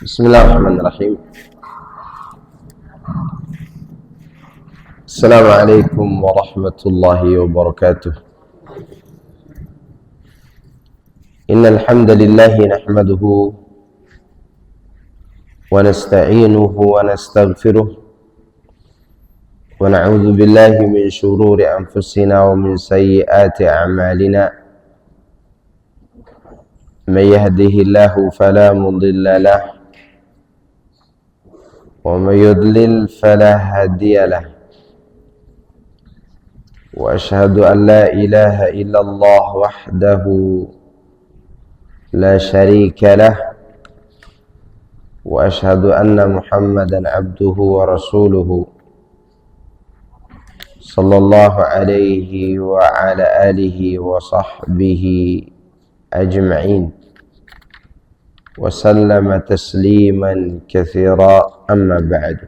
بسم الله الرحمن الرحيم. السلام عليكم ورحمة الله وبركاته. إن الحمد لله نحمده ونستعينه ونستغفره ونعوذ بالله من شرور أنفسنا ومن سيئات أعمالنا. من يهده الله فلا مضل له ومن يضلل فلا هادي له، وأشهد أن لا إله إلا الله وحده لا شريك له، وأشهد أن محمدا عبده ورسوله صلى الله عليه وعلى آله وصحبه أجمعين وسلم تسليما كثيرا. أما بعد،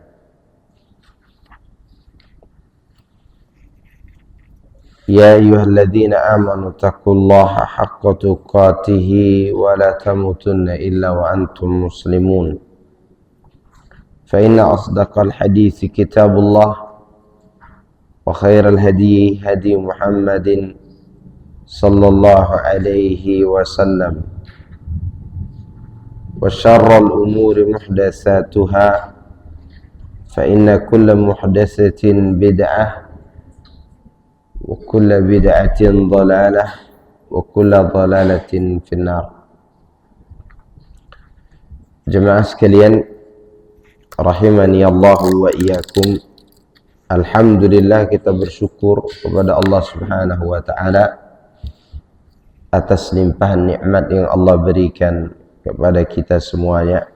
يا أيها الذين آمنوا اتقوا الله حق تقاته ولا تموتن إلا وأنتم مسلمون، فإن أصدق الحديث كتاب الله، وخير الهدي هدي محمد صلى الله عليه وسلم، وشر الأمور محدثاتها، فإن كل محدثة بدعة وكل بدعة ضلالة وكل ضلالة في النار. Jemaah sekalian rahimani Allah wa iyyakum. Alhamdulillah, kita bersyukur kepada Allah Subhanahu wa taala atas limpahan nikmat yang Allah berikan kepada kita semuanya.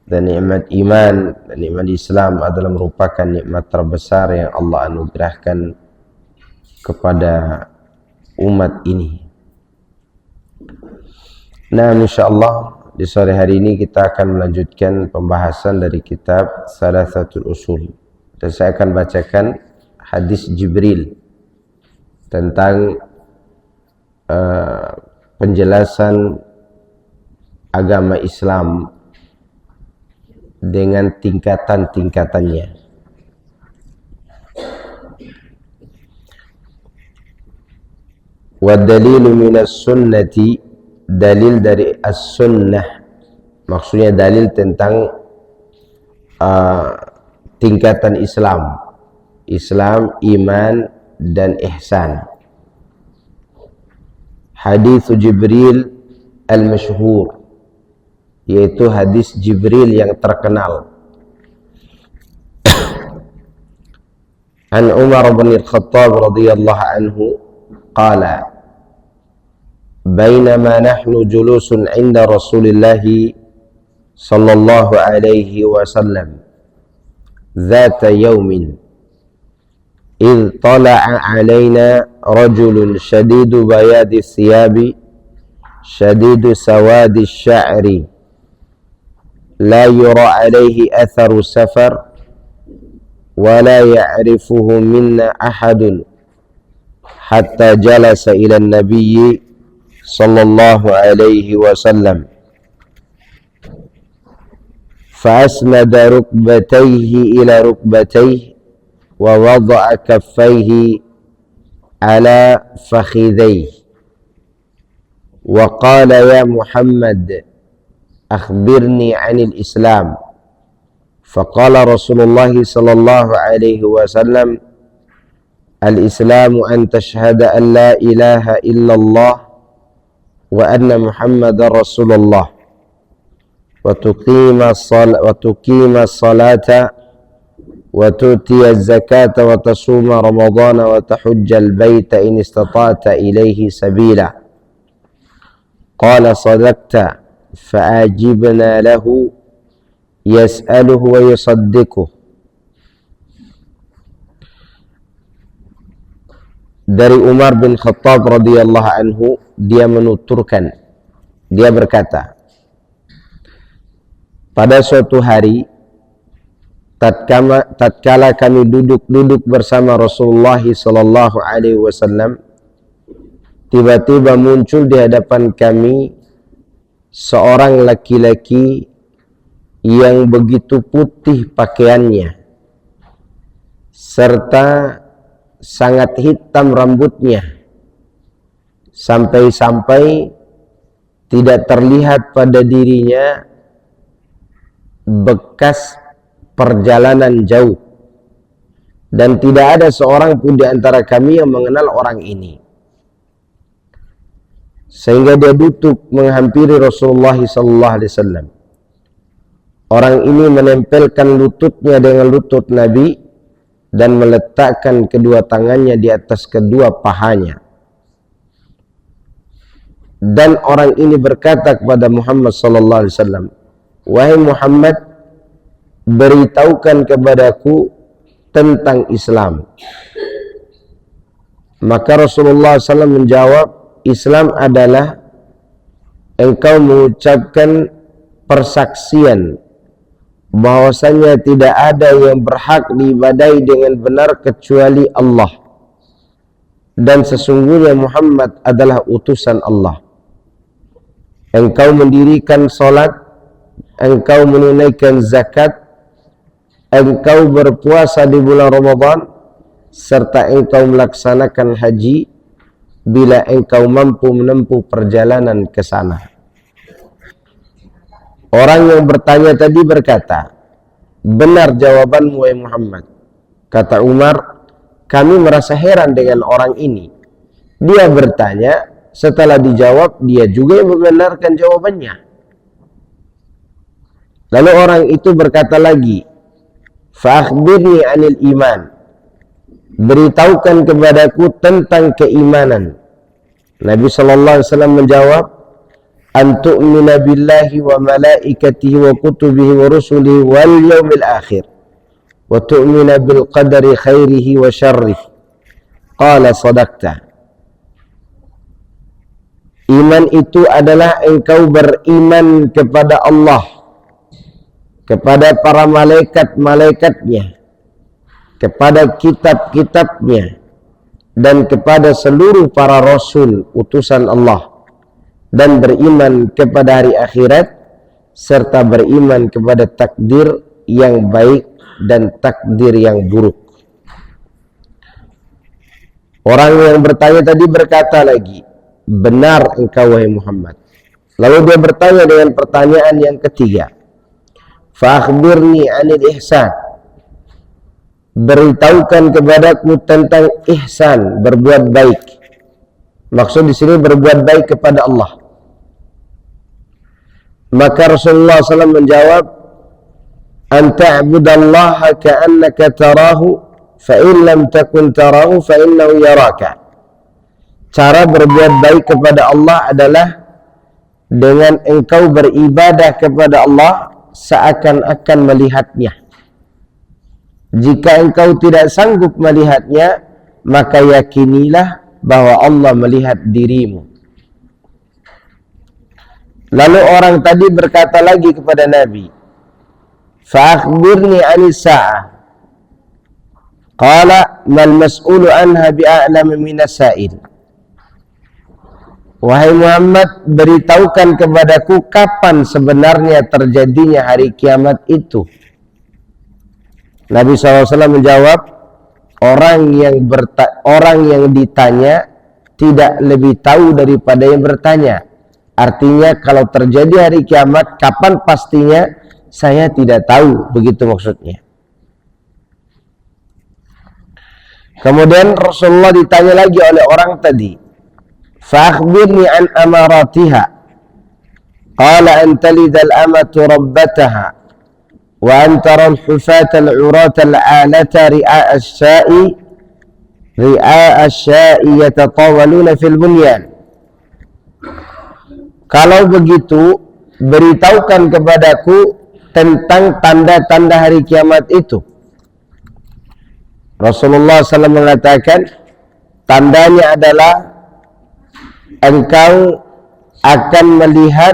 Dan nikmat iman dan nikmat Islam adalah merupakan nikmat terbesar yang Allah anugerahkan kepada umat ini. Nah, insyaallah di sore hari ini kita akan melanjutkan pembahasan dari kitab Thalathatul Usul. Dan saya akan bacakan hadis Jibril tentang penjelasan agama Islam dengan tingkatan-tingkatannya. Wa dalilu minas sunnati, dalil dari as-sunnah, maksudnya dalil tentang tingkatan Islam, iman dan ihsan. Hadis Jibril al-masyhur, yaitu hadis Jibril yang terkenal. An Umar bin Al-Khattab radhiyallahu anhu qala: bainama nahnu julusun 'inda Rasulillah sallallahu alaihi wasallam dhata yawmin idh tala'a 'alaina rajulun shadidu bayadi thiyabi shadidu sawadi sya'ri لا يرى عليه أثر سفر ولا يعرفه منا أحد حتى جلس إلى النبي صلى الله عليه وسلم فأسند ركبتيه إلى ركبتيه ووضع كفيه على فخذيه وقال: يا محمد أخبرني عن الإسلام. فقال رسول الله صلى الله عليه وسلم: الإسلام أن تشهد أن لا إله إلا الله وأن محمد رسول الله وتقيم الصلاة وتؤتي الزكاة وتصوم رمضان وتحج البيت إن استطعت إليه سبيلا. قال: صدقت. فأجبنا له يسأله ويصدقه. Dari Umar bin Khattab radhiyallahu anhu, dia menuturkan, dia berkata, pada suatu hari tatkala kami duduk bersama Rasulullah sallallahu alaihi wasallam, tiba-tiba muncul di hadapan kami seorang laki-laki yang begitu putih pakaiannya serta sangat hitam rambutnya, sampai-sampai tidak terlihat pada dirinya bekas perjalanan jauh, dan tidak ada seorang pun di antara kami yang mengenal orang ini, sehingga dia duduk menghampiri Rasulullah SAW. Orang ini menempelkan lututnya dengan lutut Nabi dan meletakkan kedua tangannya di atas kedua pahanya. Dan orang ini berkata kepada Muhammad SAW, "Wahai Muhammad, beritahukan kepadaku tentang Islam." Maka Rasulullah SAW menjawab, "Islam adalah engkau mengucapkan persaksian bahwasanya tidak ada yang berhak diibadahi dengan benar kecuali Allah, dan sesungguhnya Muhammad adalah utusan Allah. Engkau mendirikan salat, engkau menunaikan zakat, engkau berpuasa di bulan Ramadan, serta engkau melaksanakan haji bila engkau mampu menempuh perjalanan ke sana." Orang yang bertanya tadi berkata, "Benar jawabanmu, wahai Muhammad." Kata Umar, "Kami merasa heran dengan orang ini. Dia bertanya, setelah dijawab, dia juga yang membenarkan jawabannya." Lalu orang itu berkata lagi, "Fa'akhbirni anil iman." Beritahukan kepadaku tentang keimanan. Nabi SAW menjawab, "An tu'mina billahi wa malaikatihi wa kutubihi wa rusulihi wal yawmil akhir wa tu'mina bil qadari khairihi wa syarrih." Qala sadaqta. Iman itu adalah engkau beriman kepada Allah, kepada para malaikat-malaikatnya, kepada kitab-kitabnya, dan kepada seluruh para rasul utusan Allah, dan beriman kepada hari akhirat, serta beriman kepada takdir yang baik dan takdir yang buruk. Orang yang bertanya tadi berkata lagi, "Benar engkau, wahai Muhammad." Lalu dia bertanya dengan pertanyaan yang ketiga, "Fa'akhbirni anil ihsan." Beritahukan kepadaku tentang ihsan, berbuat baik. Maksud di sini berbuat baik kepada Allah. Maka Rasulullah SAW menjawab, "An ta'budallaha ka'annaka tarahu, fa in lam takun tarahu fa innahu yaraka." Cara berbuat baik kepada Allah adalah dengan engkau beribadah kepada Allah seakan-akan melihatnya. Jika engkau tidak sanggup melihatnya, maka yakinilah bahwa Allah melihat dirimu. Lalu orang tadi berkata lagi kepada Nabi, "Fa'akhbirni 'anis sa'ah." Qala, "Mal mas'ulu anha bi'a'lam minas sa'il." Wahai Muhammad, beritahukan kepadaku kapan sebenarnya terjadinya hari kiamat itu. Nabi SAW menjawab, orang yang ditanya tidak lebih tahu daripada yang bertanya. Artinya kalau terjadi hari kiamat, kapan pastinya saya tidak tahu, begitu maksudnya. Kemudian Rasulullah ditanya lagi oleh orang tadi, "Fa'akhbirni an amaratiha." Qala, "An talidal amatu rabbataha wa an tara al-hufata al-urata al-alata ri'a asya'i yatatawaluna fil bunyan." Kalau begitu, beritahukan kepadaku tentang tanda-tanda hari kiamat itu. Rasulullah SAW mengatakan, tandanya adalah engkau akan melihat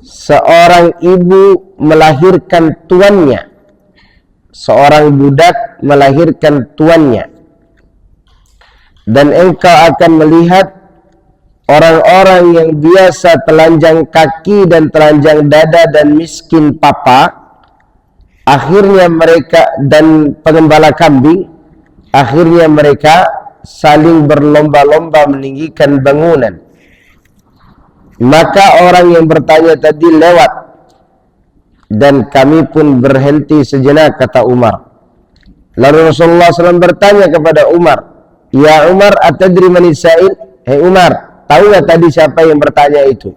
seorang ibu melahirkan tuannya, seorang budak melahirkan tuannya, dan engkau akan melihat orang-orang yang biasa telanjang kaki dan telanjang dada dan miskin papa, akhirnya mereka, dan pengembala kambing, akhirnya mereka saling berlomba-lomba meninggikan bangunan. Maka orang yang bertanya tadi lewat, dan kami pun berhenti sejenak, kata Umar. Lalu Rasulullah SAW bertanya kepada Umar, "Ya Umar, atadri man sa'il?" Hei Umar, tahu nggak tadi siapa yang bertanya itu?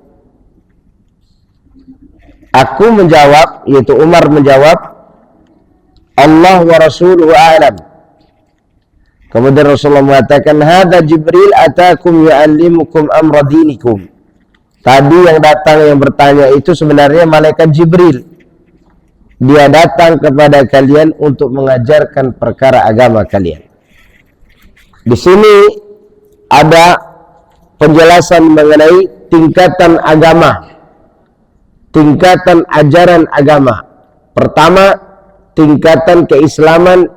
Aku menjawab, yaitu Umar menjawab, "Allah wa rasuluhu a'lam." Kemudian Rasulullah mengatakan, "Hadza Jibril atakum yu'allimukum amra dinikum." Tadi yang datang yang bertanya itu sebenarnya malaikat Jibril. Dia datang kepada kalian untuk mengajarkan perkara agama kalian. Di sini ada penjelasan mengenai tingkatan agama, tingkatan ajaran agama. Pertama, tingkatan keislaman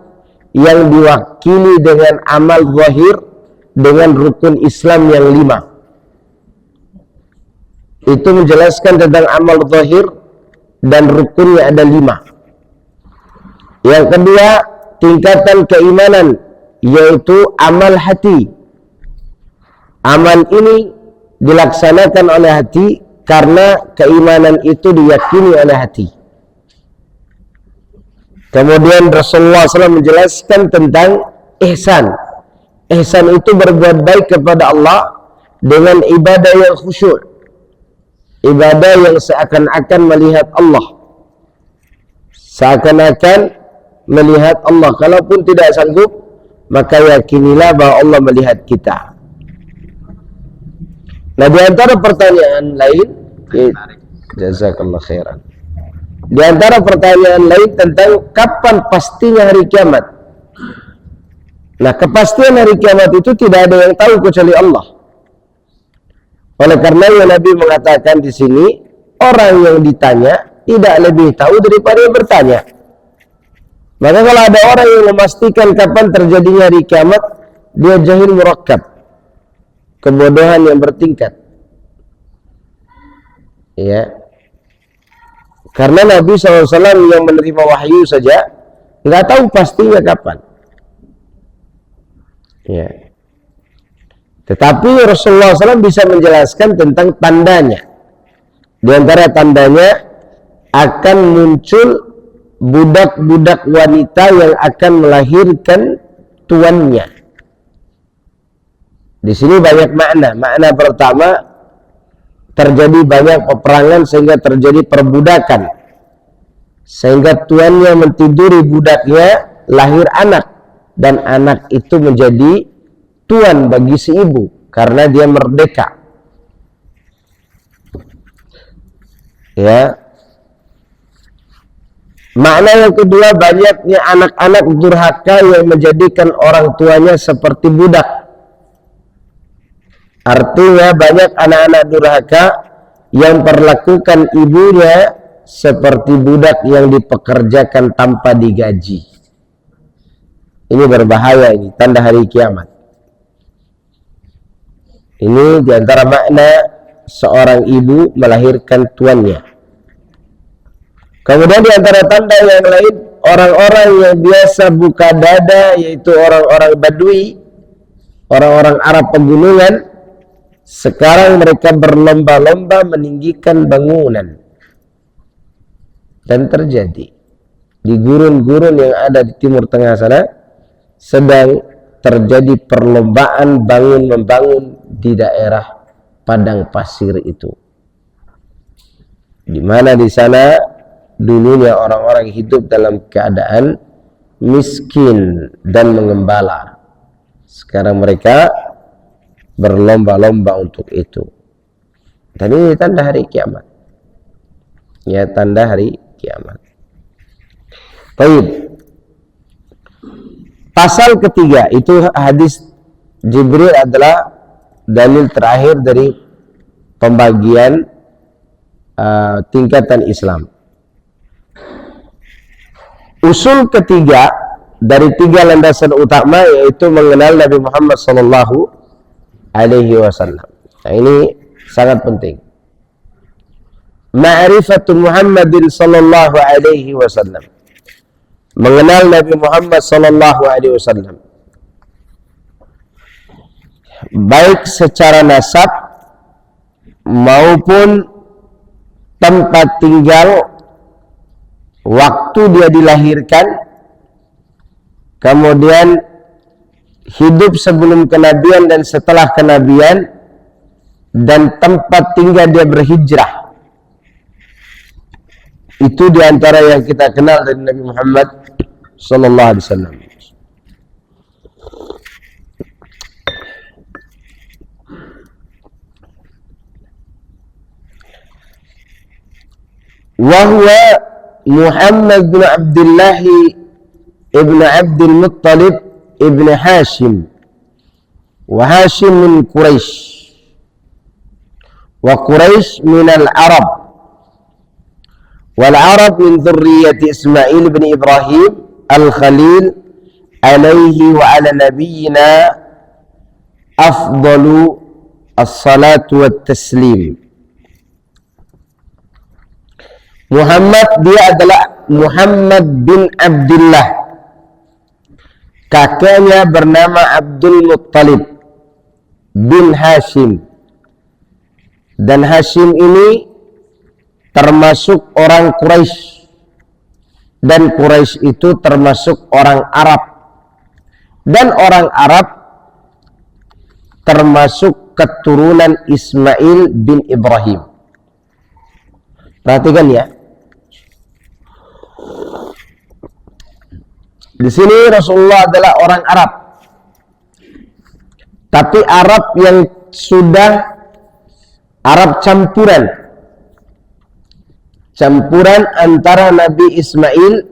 yang diwakili dengan amal zahir dengan rukun Islam yang 5. Itu menjelaskan tentang amal zahir dan rukunnya ada 5. Yang kedua, tingkatan keimanan, yaitu amal hati. Amal ini dilaksanakan oleh hati karena keimanan itu diyakini oleh hati. Kemudian Rasulullah SAW menjelaskan tentang ihsan. Ihsan itu berbuat baik kepada Allah dengan ibadah yang khusyuk, ibadah yang seakan-akan melihat Allah, seakan-akan melihat Allah. Kalaupun tidak sanggup, maka yakinilah bahwa Allah melihat kita. Nah, di antara pertanyaan lain, jazakallah khairan, di antara pertanyaan lain tentang kapan pastinya hari kiamat. Nah, kepastian hari kiamat itu tidak ada yang tahu kecuali Allah. Oleh karenanya Nabi mengatakan di sini, orang yang ditanya tidak lebih tahu daripada yang bertanya. Maka kalau ada orang yang memastikan kapan terjadinya hari kiamat, dia jahil murakkab, kebodohan yang bertingkat. Ya, karena Nabi SAW yang menerima wahyu saja nggak tahu pastinya kapan. Ya. Tetapi Rasulullah SAW bisa menjelaskan tentang tandanya. Di antara tandanya akan muncul budak-budak wanita yang akan melahirkan tuannya. Di sini banyak makna. Makna pertama, terjadi banyak peperangan sehingga terjadi perbudakan, sehingga tuannya mentiduri budaknya, lahir anak, dan anak itu menjadi tuan bagi si ibu karena dia merdeka. Ya. Makna yang kedua, banyaknya anak-anak durhaka yang menjadikan orang tuanya seperti budak. Artinya banyak anak-anak durhaka yang perlakukan ibunya seperti budak yang dipekerjakan tanpa digaji. Ini berbahaya, ini tanda hari kiamat. Ini diantara makna seorang ibu melahirkan tuannya. Kemudian diantara tanda yang lain, orang-orang yang biasa buka dada, yaitu orang-orang Badui, orang-orang Arab pegunungan, sekarang mereka berlomba-lomba meninggikan bangunan. Dan terjadi di gurun-gurun yang ada di Timur Tengah sana, sedang terjadi perlombaan bangun-membangun di daerah padang pasir itu, di mana di sana dulunya orang-orang hidup dalam keadaan miskin dan mengembala. Sekarang mereka berlomba-lomba untuk itu. Dan ini tanda hari kiamat. Ya, tanda hari kiamat. Baik. Pasal ketiga, itu hadis Jibril adalah dalil terakhir dari pembagian tingkatan Islam. Usul ketiga dari 3 landasan utama, yaitu mengenal Nabi Muhammad SAW. Nah, ini sangat penting. Ma'rifatu Muhammadin sallallahu alaihi wasallam. Mengenal Nabi Muhammad sallallahu alaihi wasallam. Baik secara nasab maupun tempat tinggal, waktu dia dilahirkan, kemudian hidup sebelum kenabian dan setelah kenabian, dan tempat tinggal dia berhijrah. Itu diantara yang kita kenal dari Nabi Muhammad sallallahu alaihi wasallam. Wahwa Muhammad bin Abdullah ibn Abdul Muttalib ibn Hashim, wa Hashim min Quraisy, wa Quraisy min al-Arab, wal Arab min dzurriyyati Ismail bin Ibrahim al-Khalil alaihi wa ala nabiyyina afdalu as-salatu wat taslim. Muhammad, dia adalah Muhammad bin Abdullah, kakeknya bernama Abdul Muttalib bin Hashim, dan Hashim ini termasuk orang Quraisy, dan Quraisy itu termasuk orang Arab, dan orang Arab termasuk keturunan Ismail bin Ibrahim. Perhatikan ya. Di sini Rasulullah adalah orang Arab, tapi Arab yang sudah Arab campuran antara Nabi Ismail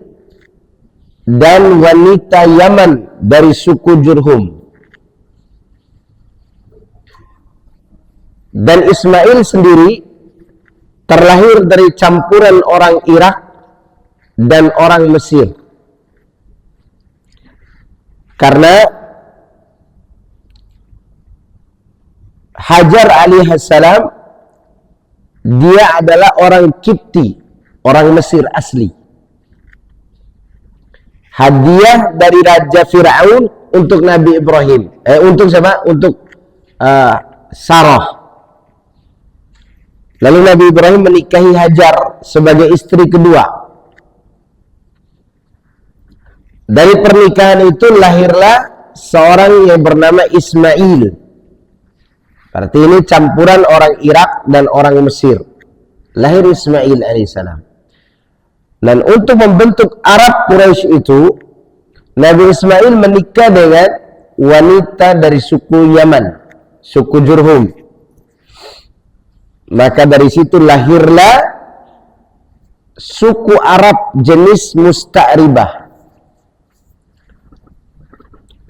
dan wanita Yaman dari suku Jurhum. Dan Ismail sendiri terlahir dari campuran orang Irak dan orang Mesir. Karena Hajar alaihissalam dia adalah orang Kipti, orang Mesir asli. Hadiah dari Raja Fir'aun untuk Nabi Ibrahim. Untuk siapa? Untuk Sarah. Lalu Nabi Ibrahim menikahi Hajar sebagai istri kedua. Dari pernikahan itu lahirlah seorang yang bernama Ismail. Berarti ini campuran orang Irak dan orang Mesir. Lahir Ismail alaihissalam. Dan untuk membentuk Arab Quraisy itu, Nabi Ismail menikah dengan wanita dari suku Yaman, suku Jurhum. Maka dari situ lahirlah suku Arab jenis Musta'ribah.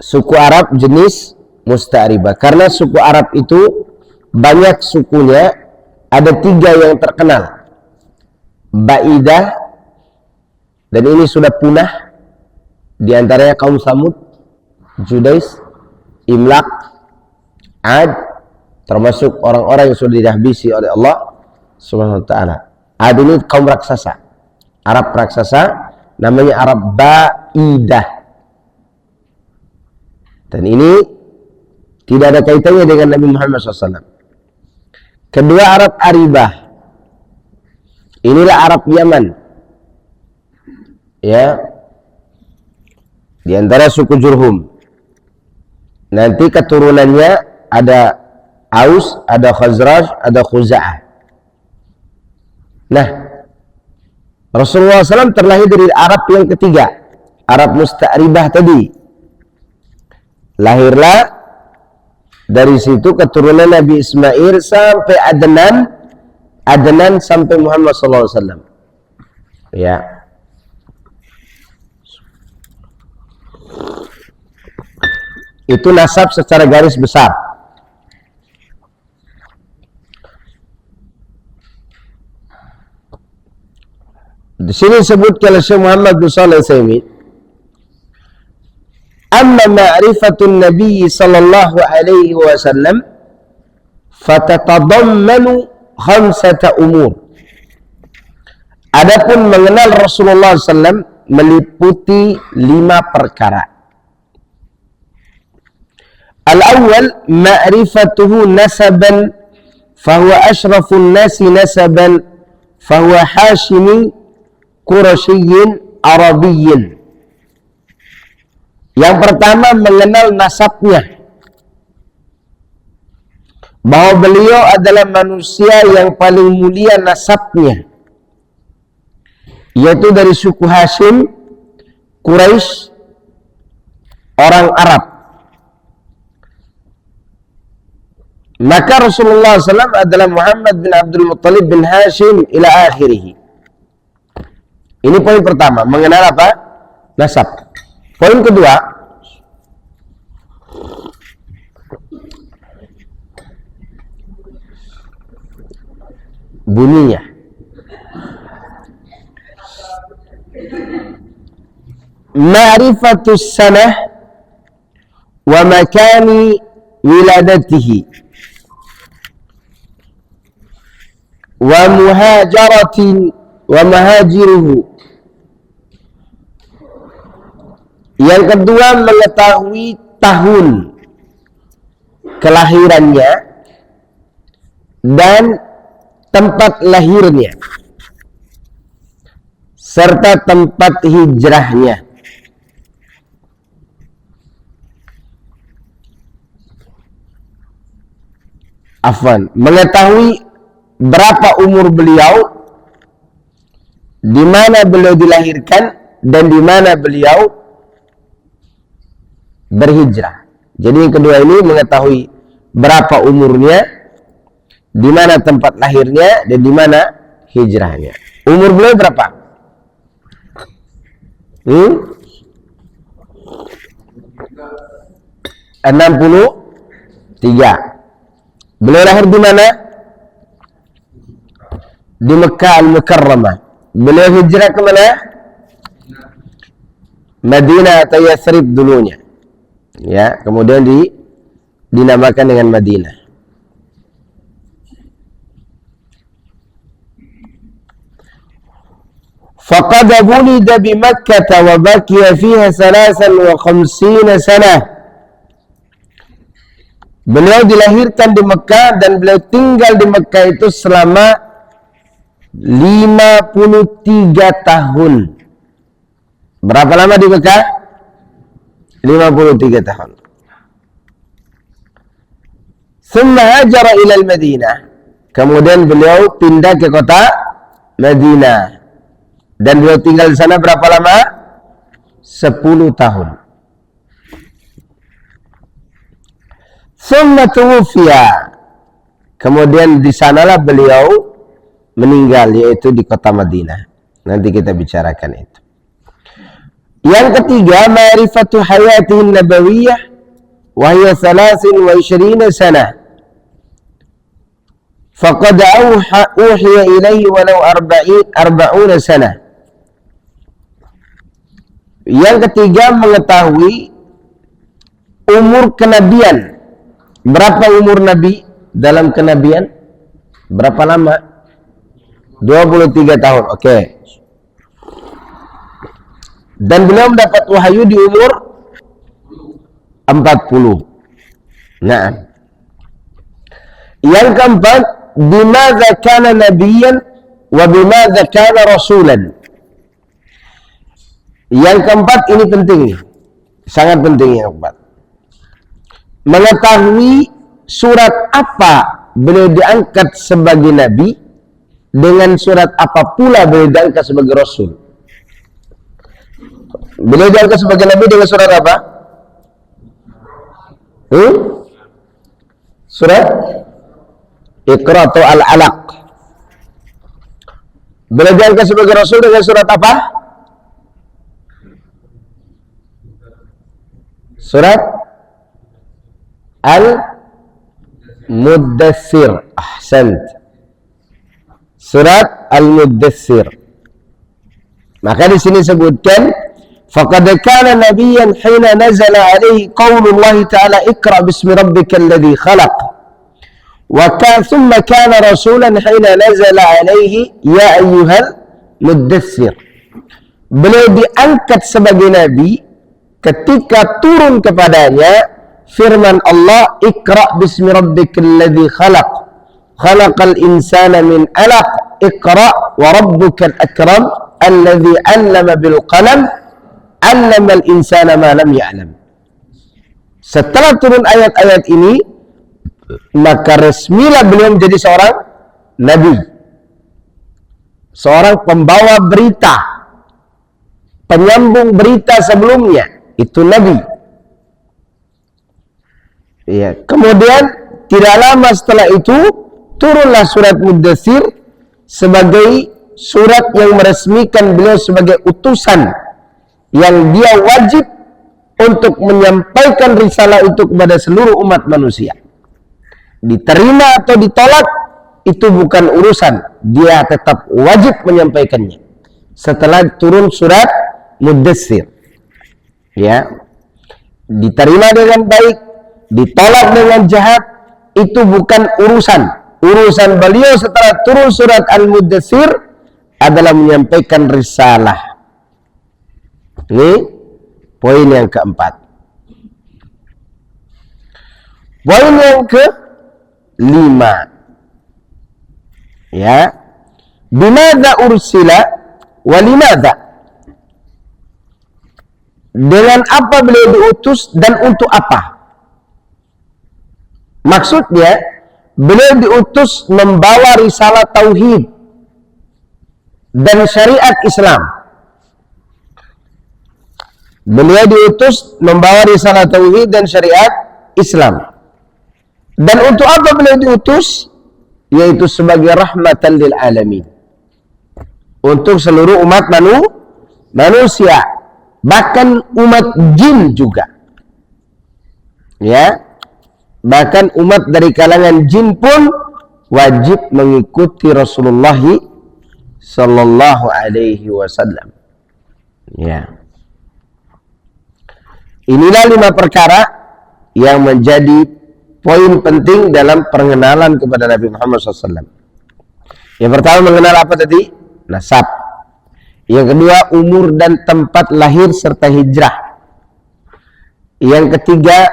Suku Arab jenis Musta'ribah. Karena suku Arab itu banyak sukunya, ada 3 yang terkenal. Ba'idah, dan ini sudah punah, di antaranya kaum Samud, Judais, Imlaq, Ad, termasuk orang-orang yang sudah dihabisi oleh Allah Subhanahu wa ta'ala. Ad ini kaum raksasa, Arab raksasa, namanya Arab Ba'idah. Dan ini tidak ada kaitannya dengan Nabi Muhammad SAW. Kedua, Arab Aribah. Inilah Arab Yaman. Ya. Di antara suku Jurhum. Nanti keturunannya ada Aus, ada Khazraj, ada Khuza'ah. Nah, Rasulullah SAW terlahir dari Arab yang ketiga, Arab Musta'ribah tadi. Lahirlah dari situ keturunan Nabi Ismail sampai Adnan sampai Muhammad SAW. Ya. Itu nasab secara garis besar. Di sini disebutkan oleh Syekh Muhammad bin Shalih Al-Utsaimin, amma ma'rifatun Nabi sallallahu alaihi wasallam fatatadammanu khamsata umur. Adapun mengenal Rasulullah SAW meliputi 5 perkara. Al-awwal ma'rifatuhu nasaban fahuwa ashrafun nasi nasaban fahuwa hashimi qurasyiyin arabiyyin. Yang pertama mengenal nasabnya, bahwa beliau adalah manusia yang paling mulia nasabnya, yaitu dari suku Hashim, Quraisy, orang Arab. Maka Rasulullah SAW adalah Muhammad bin Abdul Muttalib bin Hashim ila akhirih. Ini poin pertama, mengenal apa? Nasab. Poin kedua, bunyinya. Ma'rifatus sanah wa makani wiladatihi wa muhajaratin wa mahajiruhu. Yang kedua mengetahui tahun kelahirannya dan tempat lahirnya serta tempat hijrahnya. Afwan, mengetahui berapa umur beliau, di mana beliau dilahirkan, dan di mana beliau berhijrah. Jadi yang kedua ini mengetahui berapa umurnya, di mana tempat lahirnya, dan di mana hijrahnya. Umur beliau berapa? 63. Beliau lahir di mana? Di Mekah Al-Mukarramah. Beliau hijrah ke mana? Madinah atau Yathrib dulunya. Ya, kemudian dinamakan dengan Madinah. Faqad wulida bi Makkah wa baqiya fiha 53 sanah. Beliau dilahirkan di Mekah dan beliau tinggal di Mekah itu selama 53 tahun. Berapa lama di Mekah? 53 tahun. Thumma hajara ila al-Madinah. Kemudian beliau pindah ke kota Madinah. Dan beliau tinggal di sana berapa lama? 10 tahun. Thumma tuwfiya. Kemudian di sanalah beliau meninggal, yaitu di kota Madinah. Nanti kita bicarakan itu. Yang ketiga, ma'rifatu hayatihin nabawiyah wa hiya 23 sanah. Faqad uhiya ilaihi walau 40 sanah. Yang ketiga, mengetahui umur kenabian. Berapa umur Nabi dalam kenabian? Berapa lama? 23 tahun. Oke. Dan beliau mendapat wahyu di umur 40. Nah. Yang keempat, bimadza kana nabiyyan wa bimadza kana rasulan. Yang keempat ini penting nih. Sangat penting yang keempat. Mengetahui surat apa beliau diangkat sebagai nabi, dengan surat apa pula beliau diangkat sebagai rasul. Beliau diangkat sebagai nabi dengan surat apa? Surat Iqra atau Al-Alaq. Beliau diangkat sebagai rasul dengan surat apa? Surat Al-Muddathir. Ahsant. Surat Al-Muddathir. Maka di sini sebutkan faqad kana nabiyyan hina nazala alaihi qaulullah ta'ala iqra bismi rabbikal ladzi khalaq ثم كان رسولا حين نزل عليه يا أيها المدثر. Beliau diangkat sebagai nabi ketika turun kepadanya firman Allah, Iqra bismi rabbikal ladzi khalaq, khalaqal insana min 'alaq, Iqra wa rabbukal akram, alladzi 'allama bil qalam, 'allamal insana ma lam ya'lam. Setelah turun ayat-ayat ini, maka resmilah beliau menjadi seorang nabi, seorang pembawa berita, penyambung berita sebelumnya, itu nabi. Ya, kemudian tidak lama setelah itu turunlah surat Muddatsir sebagai surat yang meresmikan beliau sebagai utusan yang dia wajib untuk menyampaikan risalah itu kepada seluruh umat manusia. Diterima atau ditolak itu bukan urusan, dia tetap wajib menyampaikannya setelah turun surat Muddatsir. Ya, diterima dengan baik, ditolak dengan jahat, itu bukan urusan. Urusan beliau setelah turun surat Al-Muddatsir adalah menyampaikan risalah. Ini poin yang keempat. Poin yang kelima, ya, bimadza ursila wa limadza, dengan apa beliau diutus dan untuk apa. Maksudnya beliau diutus membawa risalah tauhid dan syariat Islam. Beliau diutus membawa risalah tauhid dan syariat Islam. Dan untuk apa beliau diutus? Yaitu sebagai rahmatan lil alamin, untuk seluruh umat manusia, bahkan umat jin juga. Ya, bahkan umat dari kalangan jin pun wajib mengikuti Rasulullah sallallahu alaihi wasallam. Ya. Inilah 5 perkara yang menjadi poin penting dalam pengenalan kepada Nabi Muhammad SAW. Yang pertama mengenal apa tadi? Nasab. Yang kedua umur dan tempat lahir serta hijrah. Yang ketiga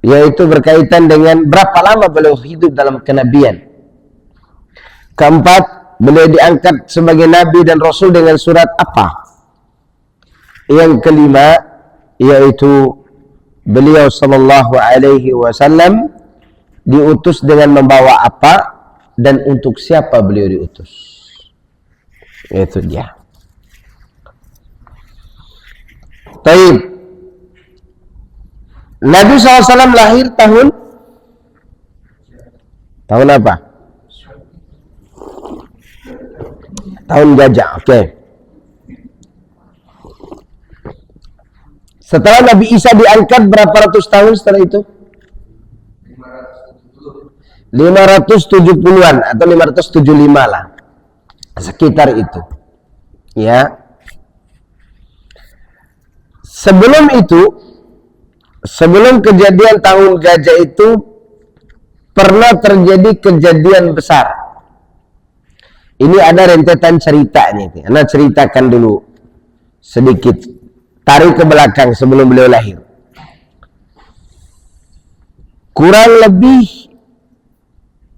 yaitu berkaitan dengan berapa lama beliau hidup dalam kenabian. Keempat, beliau diangkat sebagai nabi dan rasul dengan surat apa. Yang kelima yaitu beliau sallallahu alaihi wasallam diutus dengan membawa apa dan untuk siapa beliau diutus. Itu dia. Baik. Nabi SAW lahir tahun apa? Tahun gajah. Oke. Setelah Nabi Isa diangkat berapa ratus tahun setelah itu? 570-an atau 575 lah. Sekitar itu. Ya. Sebelum itu, sebelum kejadian tahun gajah itu pernah terjadi kejadian besar. Ini ada rentetan ceritanya. Anda ceritakan dulu sedikit. Tarik ke belakang sebelum beliau lahir. Kurang lebih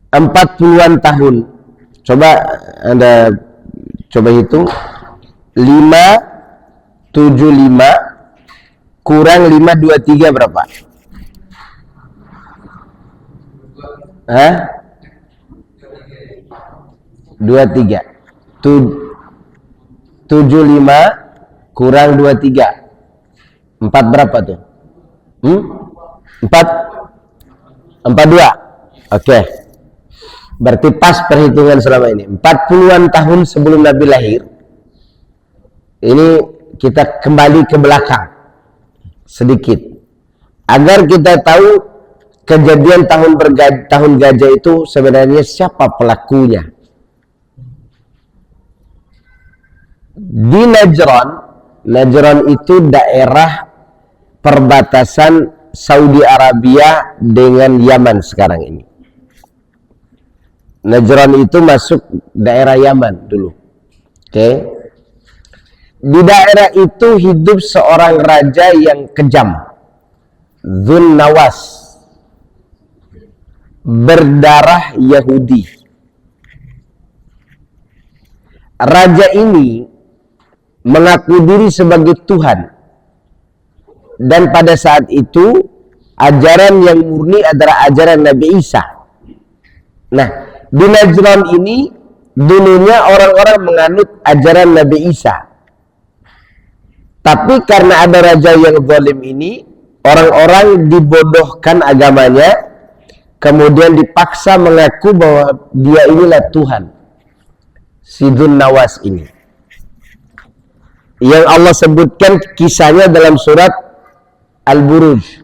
40-an tahun. Coba Anda hitung. 575 kurang 523 berapa? Hah? 23. 75 kurang 23. 4 berapa tuh? 4? 42. Oke. Berarti pas perhitungan selama ini. 40-an tahun sebelum Nabi lahir. Ini kita kembali ke belakang sedikit. Agar kita tahu kejadian tahun gajah itu sebenarnya siapa pelakunya. Di Najran itu daerah perbatasan Saudi Arabia dengan Yaman sekarang ini. Najran itu masuk daerah Yaman dulu. Oke. Di daerah itu hidup seorang raja yang kejam, Dzun Nawas, berdarah Yahudi. Raja ini mengaku diri sebagai Tuhan, dan pada saat itu ajaran yang murni adalah ajaran Nabi Isa. Nah, di Najran ini dulunya orang-orang menganut ajaran Nabi Isa. Tapi karena ada raja yang zalim ini, orang-orang dibodohkan agamanya, kemudian dipaksa mengaku bahwa dia inilah Tuhan. Si Dzun Nawas ini, yang Allah sebutkan kisahnya dalam surat Al-Buruj.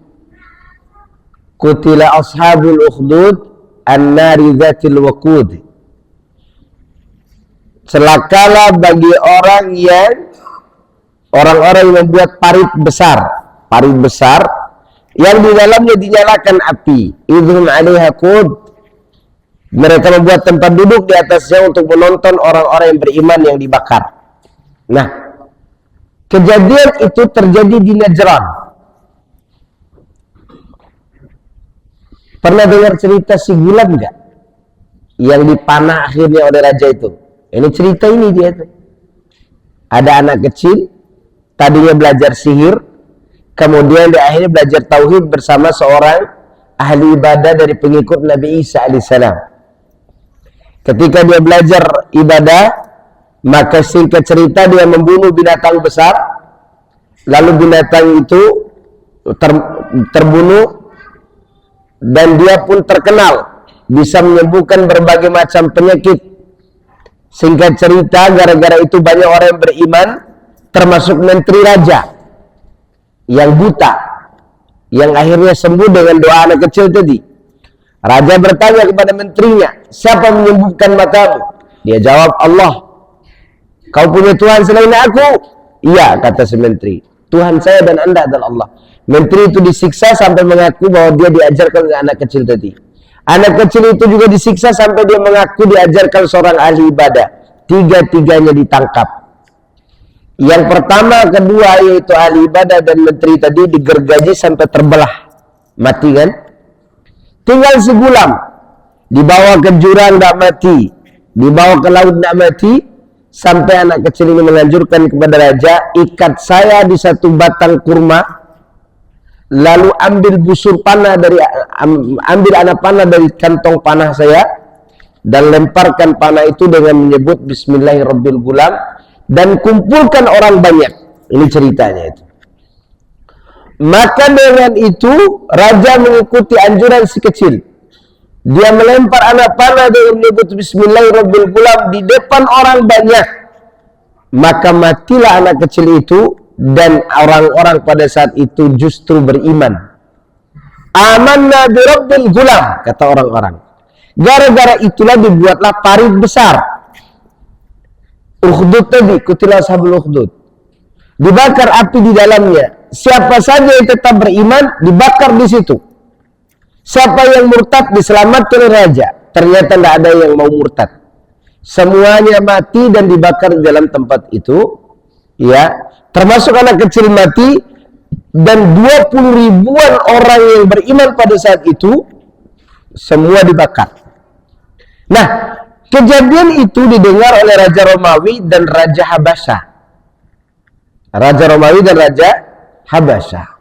Qutila ashabul ukhdud an-nari dzatil waqud. Celakalah bagi orang yang membuat parit besar yang di dalamnya dinyalakan api. Idhum 'alaiha qud. Mereka membuat tempat duduk di atasnya untuk menonton orang-orang yang beriman yang dibakar. Nah, kejadian itu terjadi di Najran. Pernah dengar cerita si Gulam enggak? Yang dipanah akhirnya oleh raja itu. Ini cerita ini dia tuh. Ada anak kecil, tadinya belajar sihir, kemudian dia akhirnya belajar tauhid bersama seorang ahli ibadah dari pengikut Nabi Isa alaihissalam. Ketika dia belajar ibadah, maka singkat cerita dia membunuh binatang besar, lalu binatang itu terbunuh, dan dia pun terkenal bisa menyembuhkan berbagai macam penyakit. Singkat cerita, gara-gara itu banyak orang yang beriman, termasuk menteri raja yang buta, yang akhirnya sembuh dengan doa anak kecil tadi. Raja bertanya kepada menterinya, siapa menyembuhkan matamu? Dia jawab, Allah. Kau punya Tuhan selain aku? Iya, kata si menteri. Tuhan saya dan anda adalah Allah. Menteri itu disiksa sampai mengaku bahwa dia diajarkan oleh anak kecil tadi. Anak kecil itu juga disiksa sampai dia mengaku diajarkan seorang ahli ibadah. Tiga-tiganya ditangkap. Yang pertama, kedua, yaitu ahli ibadah dan menteri tadi digergaji sampai terbelah. Mati kan? Tinggal si Gulam. Dibawa ke jurang tidak mati. Dibawa ke laut tidak mati. Sampai anak kecil ini menganjurkan kepada raja, ikat saya di satu batang kurma, lalu ambil busur panah ambil anak panah dari kantong panah saya, dan lemparkan panah itu dengan menyebut Bismillahirrahmanirrahim, dan kumpulkan orang banyak. Ini ceritanya itu. Maka dengan itu raja mengikuti anjuran si kecil. Dia melempar anak panah dengan menyebut Bismillahirrahmanirrahim di depan orang banyak. Maka matilah anak kecil itu, dan orang-orang pada saat itu justru beriman. Amanna bi rabbil gulam, kata orang-orang. Gara-gara itulah dibuatlah parit besar. Ukhdud tadi, kutilah ashabul ukhdud. Dibakar api di dalamnya. Siapa saja yang tetap beriman dibakar di situ. Siapa yang murtad diselamatkan oleh raja. Ternyata tidak ada yang mau murtad. Semuanya mati dan dibakar di dalam tempat itu. Ya, termasuk anak kecil mati, dan 20 ribuan orang yang beriman pada saat itu semua dibakar. Nah, kejadian itu didengar oleh Raja Romawi dan Raja Habasyah. Raja Romawi dan Raja Habasyah.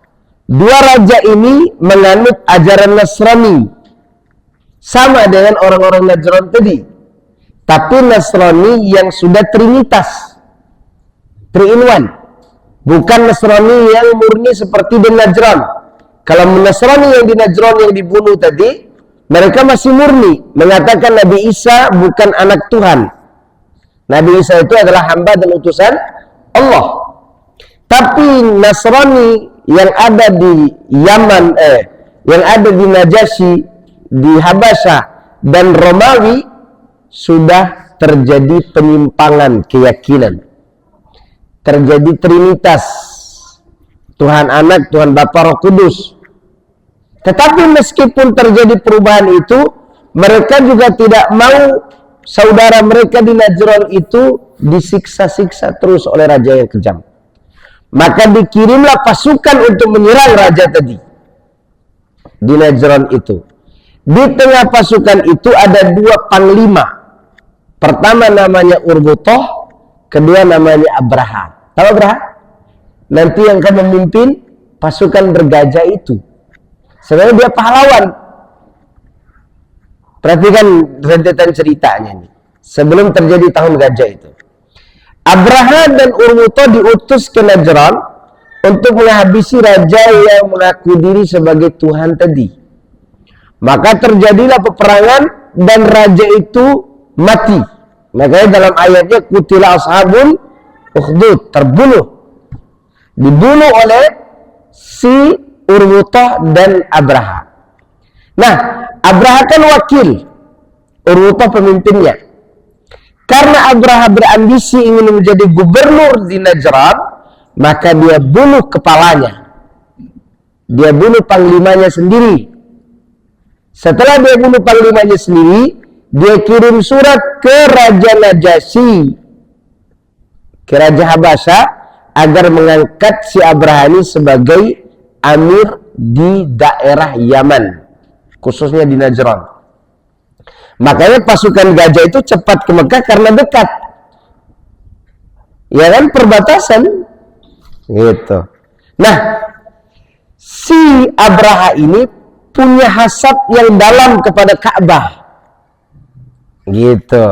Dua raja ini menganut ajaran Nasrani, sama dengan orang-orang Najran tadi, tapi Nasrani yang sudah trinitas, 3-in-1, bukan Nasrani yang murni seperti di Najran. Kalau Nasrani yang di Najran yang dibunuh tadi, mereka masih murni mengatakan Nabi Isa bukan anak Tuhan. Nabi Isa itu adalah hamba dan utusan Allah. Tapi Nasrani yang ada di Yaman, yang ada di Najasyi, di Habasyah dan Romawi, sudah terjadi penyimpangan keyakinan. Terjadi trinitas, Tuhan Anak, Tuhan Bapa, Roh Kudus. Tetapi meskipun terjadi perubahan itu, mereka juga tidak mau saudara mereka di Najran itu disiksa-siksa terus oleh raja yang kejam. Maka dikirimlah pasukan untuk menyerang raja tadi di Najran itu. Di tengah pasukan itu ada dua panglima. Pertama namanya Urwutoh, kedua namanya Abraha. Tahu Abraha? Nanti yang akan memimpin pasukan bergajah itu. Sebenarnya dia pahlawan. Perhatikan rentetan ceritanya nih. Sebelum terjadi tahun gajah itu. Abraha dan Urwutoh diutus ke Najran untuk menghabisi raja yang mengaku diri sebagai Tuhan tadi. Maka terjadilah peperangan dan raja itu mati. Makanya dalam ayatnya kutila ashabul ukhdud, terbunuh. Dibunuh oleh si Urwutoh dan Abraha. Nah, Abraha kan wakil, Urwutoh pemimpinnya. Karena Abraha berambisi ingin menjadi gubernur di Najran, maka dia bunuh kepalanya. Dia bunuh panglimanya sendiri. Setelah dia bunuh panglimanya sendiri, dia kirim surat ke Raja Najasyi, ke Raja Habasya, agar mengangkat si Abraha ini sebagai amir di daerah Yaman, khususnya di Najran. Makanya pasukan gajah itu cepat ke Mekah karena dekat. Ya kan, perbatasan. Gitu. Nah, si Abraha ini punya hasad yang dalam kepada Ka'bah. Gitu.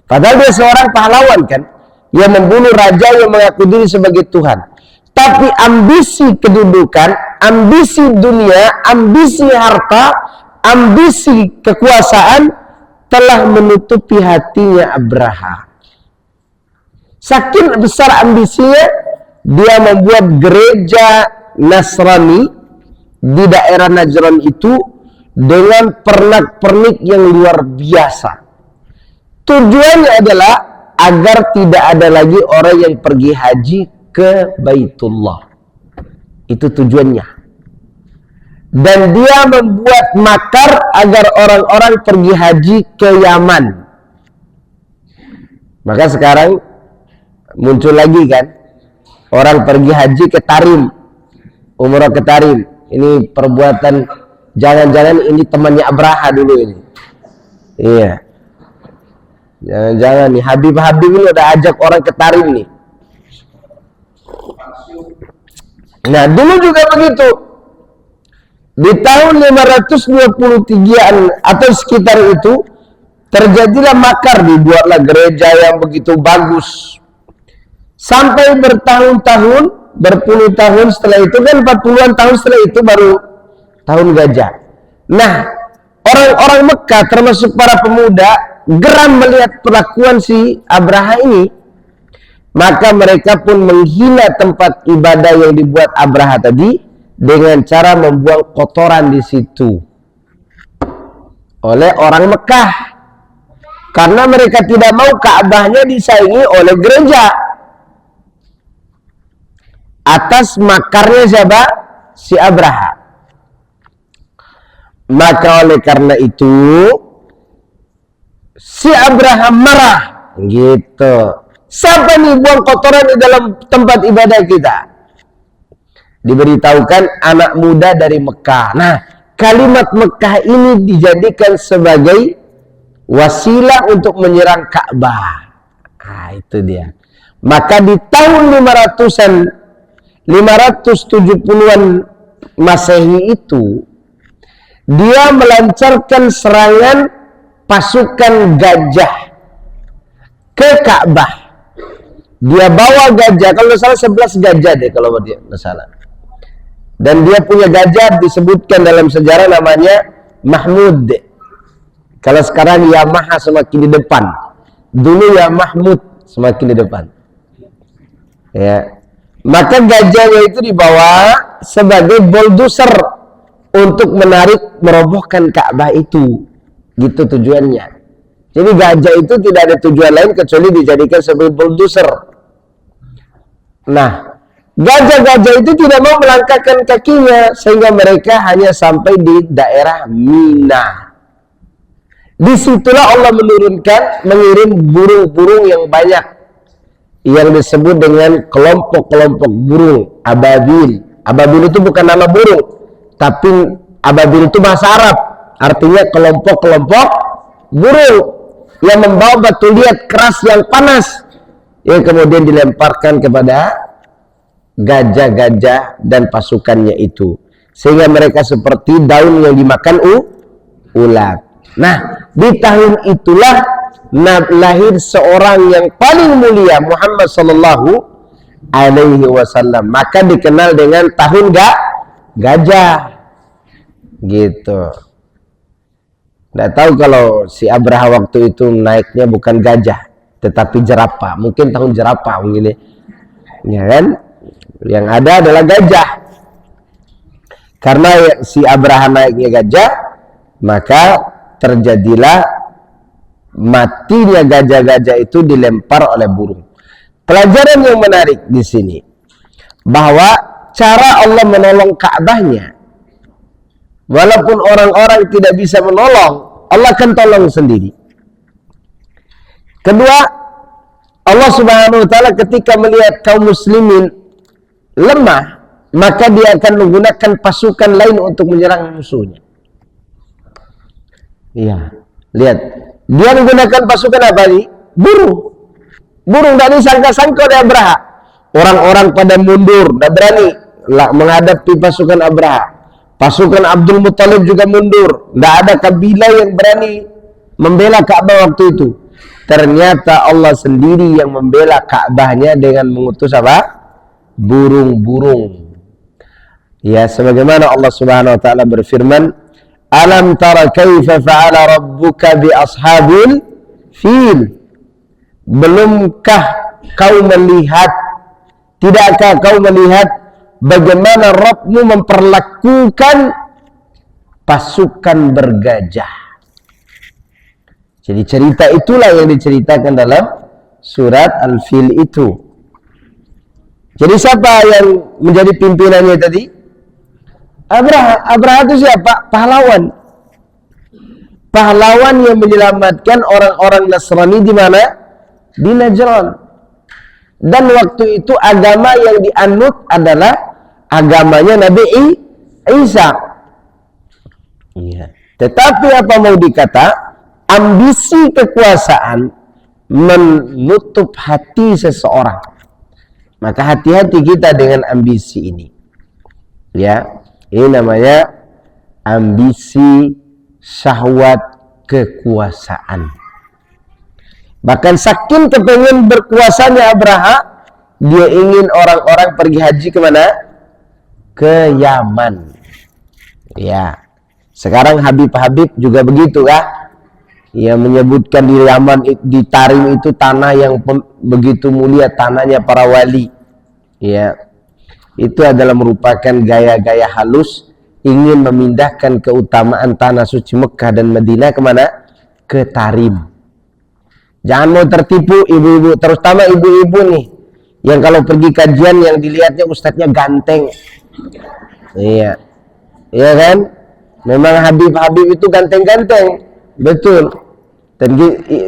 Padahal dia seorang pahlawan kan, yang membunuh raja yang mengaku diri sebagai Tuhan. Tapi ambisi kedudukan, ambisi dunia, ambisi harta, ambisi kekuasaan telah menutupi hatinya Abraha. Saking besar ambisinya, dia membuat gereja Nasrani di daerah Najran itu dengan pernak-pernik yang luar biasa. Tujuannya adalah agar tidak ada lagi orang yang pergi haji ke Baitullah. Itu tujuannya. Dan dia membuat makar agar orang-orang pergi haji ke Yaman. Maka sekarang muncul lagi kan, orang pergi haji ke Tarim, umrah ke Tarim. Ini perbuatan, jangan-jangan ini temannya Abraha dulu ini. Iya. Jangan-jangan nih Habib ini udah ajak orang ke Tarim nih. Nah, dulu juga begitu. Di tahun 523-an atau sekitar itu terjadilah makar, dibuatlah gereja yang begitu bagus. Sampai bertahun-tahun, berpuluh tahun setelah itu kan, 40-an tahun setelah itu baru tahun gajah. Nah, orang-orang Mekah termasuk para pemuda geram melihat perlakuan si Abraha ini. Maka mereka pun menghina tempat ibadah yang dibuat Abraha tadi dengan cara membuang kotoran di situ oleh orang Mekah, karena mereka tidak mau Ka'bahnya disaingi oleh gereja. Atas makarnya siapa? Si Abraha. Maka oleh karena itu si Abraha marah gitu. Siapa nih buang kotoran di dalam tempat ibadah kita? Diberitahukan anak muda dari Mekah. Nah, kalimat Mekah ini dijadikan sebagai wasilah untuk menyerang Ka'bah. Nah, itu dia. Maka di tahun 570-an Masehi itu, dia melancarkan serangan pasukan gajah ke Ka'bah. Dia bawa gajah, kalau nggak salah 11 gajah deh kalau dia nggak salah. Dan dia punya gajah disebutkan dalam sejarah namanya Mahmud. Kalau sekarang Yamaha semakin di depan, dulu ya Mahmud semakin di depan. Ya, maka gajahnya itu dibawa sebagai bulldozer untuk menarik, merobohkan Ka'bah itu. Gitu tujuannya. Jadi gajah itu tidak ada tujuan lain kecuali dijadikan sebagai bulldozer. Nah, gajah-gajah itu tidak mau melangkahkan kakinya, sehingga mereka hanya sampai di daerah Mina. Disitulah Allah mengirim burung-burung yang banyak, yang disebut dengan kelompok-kelompok burung ababil. Ababil itu bukan nama burung, tapi ababil itu bahasa Arab, artinya kelompok-kelompok burung yang membawa batu liat keras yang panas, yang kemudian dilemparkan kepada gajah-gajah dan pasukannya itu, sehingga mereka seperti daun yang dimakan ulat. Nah, di tahun itulah lahir seorang yang paling mulia, Muhammad sallallahu alaihi wasallam. Maka dikenal dengan tahun gajah. Gitu. Nggak tahu kalau si Abraha waktu itu naiknya bukan gajah, tetapi jerapah. Mungkin tahun jerapah begini. Ya kan? Yang ada adalah gajah. Karena si Abraha naiknya gajah, maka terjadilah matinya gajah-gajah itu dilempar oleh burung. Pelajaran yang menarik di sini bahwa cara Allah menolong Ka'bahnya, walaupun orang-orang tidak bisa menolong, Allah akan tolong sendiri. Kedua, Allah Subhanahu wa taala ketika melihat kaum muslimin lemah, maka dia akan menggunakan pasukan lain untuk menyerang musuhnya. Iya, lihat. Dia menggunakan pasukan apa nih? Burung. Burung, tidak disangka-sangka oleh Abraha. Orang-orang pada mundur, tidak berani menghadapi pasukan Abraha. Pasukan Abdul Muthalib juga mundur. Tidak ada kabilah yang berani membela Ka'bah waktu itu. Ternyata Allah sendiri yang membela Ka'bahnya dengan mengutus apa? Burung-burung. Ya, sebagaimana Allah Subhanahu wa taala berfirman, "Alam tara kaifa fa'ala rabbuka bi ashabil fil?" Belumkah kau melihat, tidakkah kau melihat bagaimana Rabbmu memperlakukan pasukan bergajah? Jadi cerita itulah yang diceritakan dalam surat Al-Fil itu. Jadi siapa yang menjadi pimpinannya tadi? Abraha. Abraha itu siapa? Pahlawan. Pahlawan yang menyelamatkan orang-orang Nasrani di mana? Di Najran. Dan waktu itu agama yang dianut adalah agamanya Nabi Isa. Iya. Tetapi apa mau dikata, ambisi kekuasaan menutup hati seseorang. Maka hati-hati kita dengan ambisi ini. Ya, ini namanya ambisi syahwat kekuasaan. Bahkan saking kepengen berkuasanya Abraha, dia ingin orang-orang pergi haji kemana? Ke Yaman. Ya, sekarang Habib-Habib juga begitu kah? Ia menyebutkan di Yaman, di Tarim itu tanah yang begitu mulia, tanahnya para wali. Ya, itu adalah merupakan gaya-gaya halus ingin memindahkan keutamaan tanah suci Mekah dan Madinah kemana? Ke Tarim. Jangan mau tertipu ibu-ibu, terutama ibu-ibu nih, yang kalau pergi kajian yang dilihatnya ustadznya ganteng. Iya, iya kan? Memang Habib-Habib itu ganteng-ganteng, betul. Dan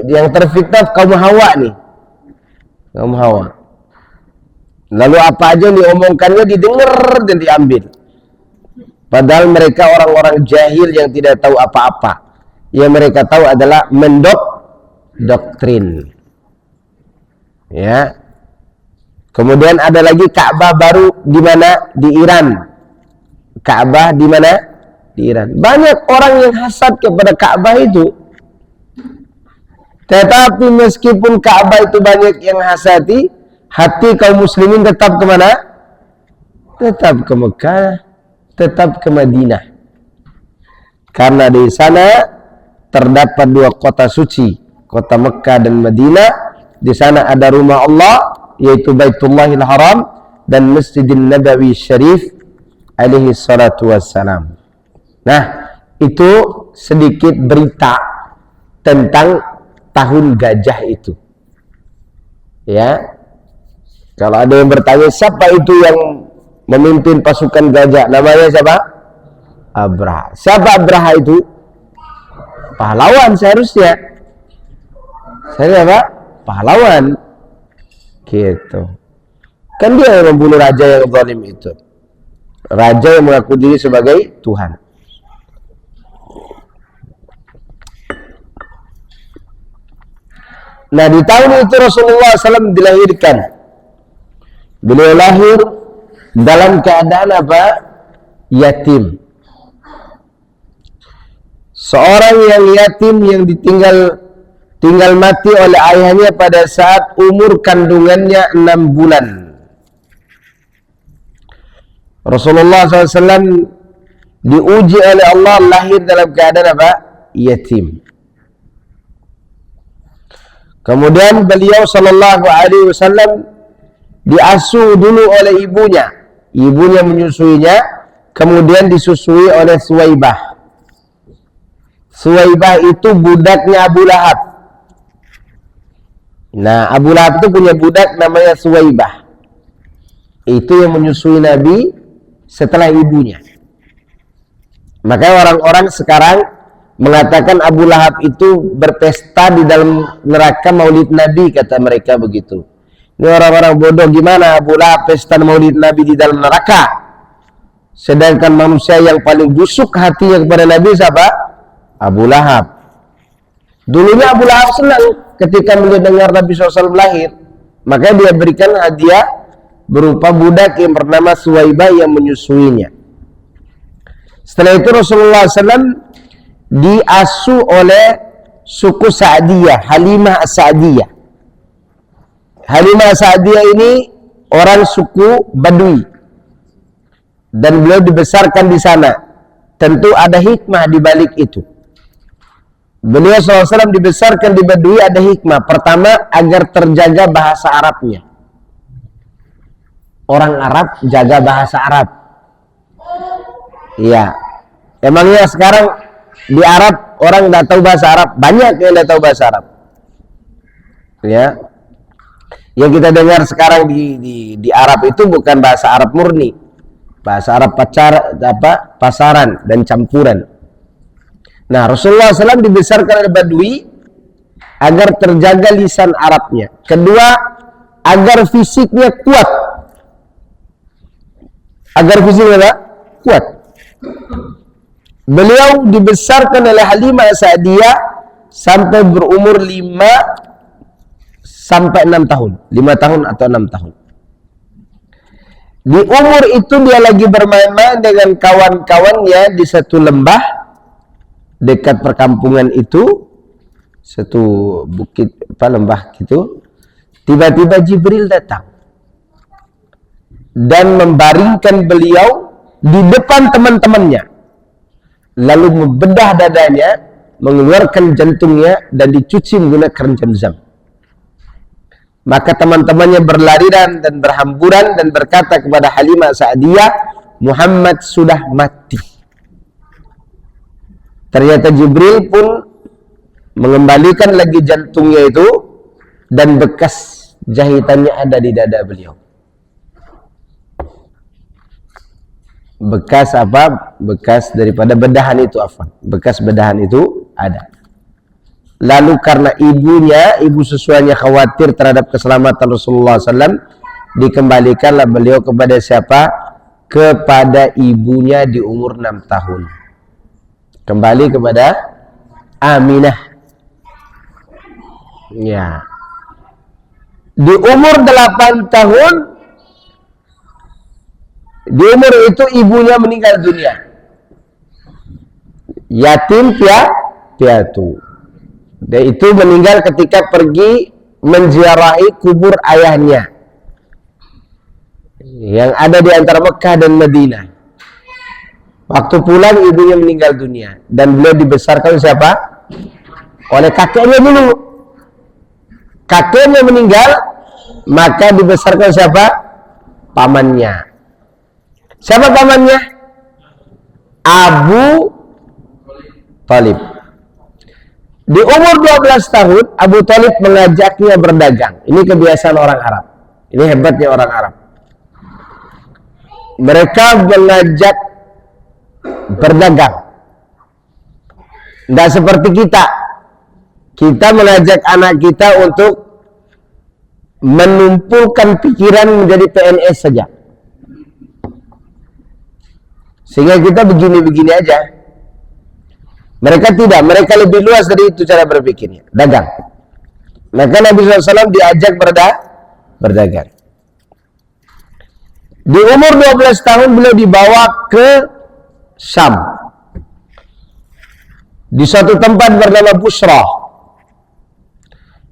yang terfitnah kaum Hawa nih, kaum Hawa. Lalu apa aja diomongkannya didengar dan diambil. Padahal mereka orang-orang jahil yang tidak tahu apa-apa. Yang mereka tahu adalah doktrin. Ya. Kemudian ada lagi Ka'bah baru di mana? Di Iran. Ka'bah di mana? Di Iran. Banyak orang yang hasad kepada Ka'bah itu. Tetapi meskipun Ka'bah itu banyak yang hasadi, hati kaum muslimin tetap kemana? Tetap ke Mekah, tetap ke Madinah. Karena di sana terdapat dua kota suci, kota Mekah dan Madinah. Di sana ada rumah Allah, yaitu Baitullahil Haram dan Masjidin Nabawi Syarif alaihi salatu wassalam. Nah, itu sedikit berita tentang tahun gajah itu. Ya. Kalau ada yang bertanya siapa itu yang memimpin pasukan gajah, namanya siapa? Abraha. Siapa Abraha itu? pahlawan seharusnya. Saya apa? Pahlawan. Gitu. Kan dia yang membunuh raja yang zalim itu. Raja yang mengaku diri sebagai Tuhan. Nah, di tahun itu Rasulullah SAW dilahirkan. Beliau lahir dalam keadaan apa? Yatim. Seorang yang yatim yang tinggal mati oleh ayahnya pada saat umur kandungannya 6 bulan. Rasulullah SAW diuji oleh Allah lahir dalam keadaan apa? Yatim. Kemudian beliau sallallahu alaihi wasallam diasuh dulu oleh ibunya. Ibunya menyusuinya, kemudian disusui oleh Suwaibah. Suwaibah itu budaknya Abu Lahab. Nah, Abu Lahab itu punya budak namanya Suwaibah. Itu yang menyusui Nabi setelah ibunya. Makanya orang-orang sekarang mengatakan Abu Lahab itu berpesta di dalam neraka maulid Nabi, kata mereka begitu. Ini orang-orang bodoh, gimana Abu Lahab pesta maulid Nabi di dalam neraka? Sedangkan manusia yang paling busuk hatinya kepada Nabi siapa? Abu Lahab. Dulunya Abu Lahab senang ketika mendengar Nabi SAW lahir. Maka dia berikan hadiah berupa budak yang bernama Suwaibah yang menyusuinya. Setelah itu Rasulullah SAW diasuh oleh suku Sa'diyah, Halimah As-Sa'diyah. Halimah As-Sa'diyah ini orang suku Badui, dan beliau dibesarkan di sana. Tentu ada hikmah di balik itu. Beliau SAW dibesarkan di Badui, ada hikmah. Pertama, agar terjaga bahasa Arabnya. Orang Arab jaga bahasa Arab. Iya. Emangnya sekarang di Arab orang tidak tahu bahasa Arab? Banyak yang tidak tahu bahasa Arab. Ya. Yang kita dengar sekarang di Arab itu bukan bahasa Arab murni. Bahasa Arab pasaran dan campuran. Nah, Rasulullah SAW dibesarkan oleh Badui agar terjaga lisan Arabnya. Kedua, agar fisiknya kuat. Agar fisiknya kuat. Beliau dibesarkan oleh Halimah Sa'diyah sampai berumur 5 sampai 6 tahun. 5 tahun atau 6 tahun. Di umur itu dia lagi bermain-main dengan kawan-kawannya di satu lembah dekat perkampungan itu, satu bukit lembah gitu. Tiba-tiba Jibril datang dan membaringkan beliau di depan teman-temannya. Lalu membedah dadanya, mengeluarkan jantungnya, dan dicuci menggunakan Zam-Zam. Maka teman-temannya berlarian dan berhamburan dan berkata kepada Halimah Sa'diyah, Muhammad sudah mati. Ternyata Jibril pun mengembalikan lagi jantungnya itu, dan bekas jahitannya ada di dada beliau. Bekas apa? Bekas daripada bedahan itu, bekas bedahan itu ada. Lalu karena ibu sesuanya khawatir terhadap keselamatan Rasulullah SAW, dikembalikanlah beliau kepada siapa? Kepada ibunya di umur 6 tahun. Kembali kepada Aminah. Ya. Di umur 8 tahun, di umur itu ibunya meninggal dunia. Yatim piatu. Dan itu meninggal ketika pergi menziarahi kubur ayahnya yang ada di antara Mekah dan Madinah. Waktu pulang ibunya meninggal dunia, dan beliau dibesarkan siapa? Oleh kakeknya dulu. Kakeknya meninggal, maka dibesarkan siapa? Pamannya. Siapa pamannya? Abu Thalib. Di umur 12 tahun, Abu Thalib mengajaknya berdagang. Ini kebiasaan orang Arab. Ini hebatnya orang Arab. Mereka mengajak berdagang. Tidak seperti kita. Kita mengajak anak kita untuk menumpulkan pikiran menjadi PNS saja. Sehingga kita begini-begini aja. Mereka tidak, mereka lebih luas dari itu cara berpikirnya. Dagang. Maka Nabi SAW diajak berdagang. Di umur 12 tahun beliau dibawa ke Syam. Di suatu tempat bernama Busra.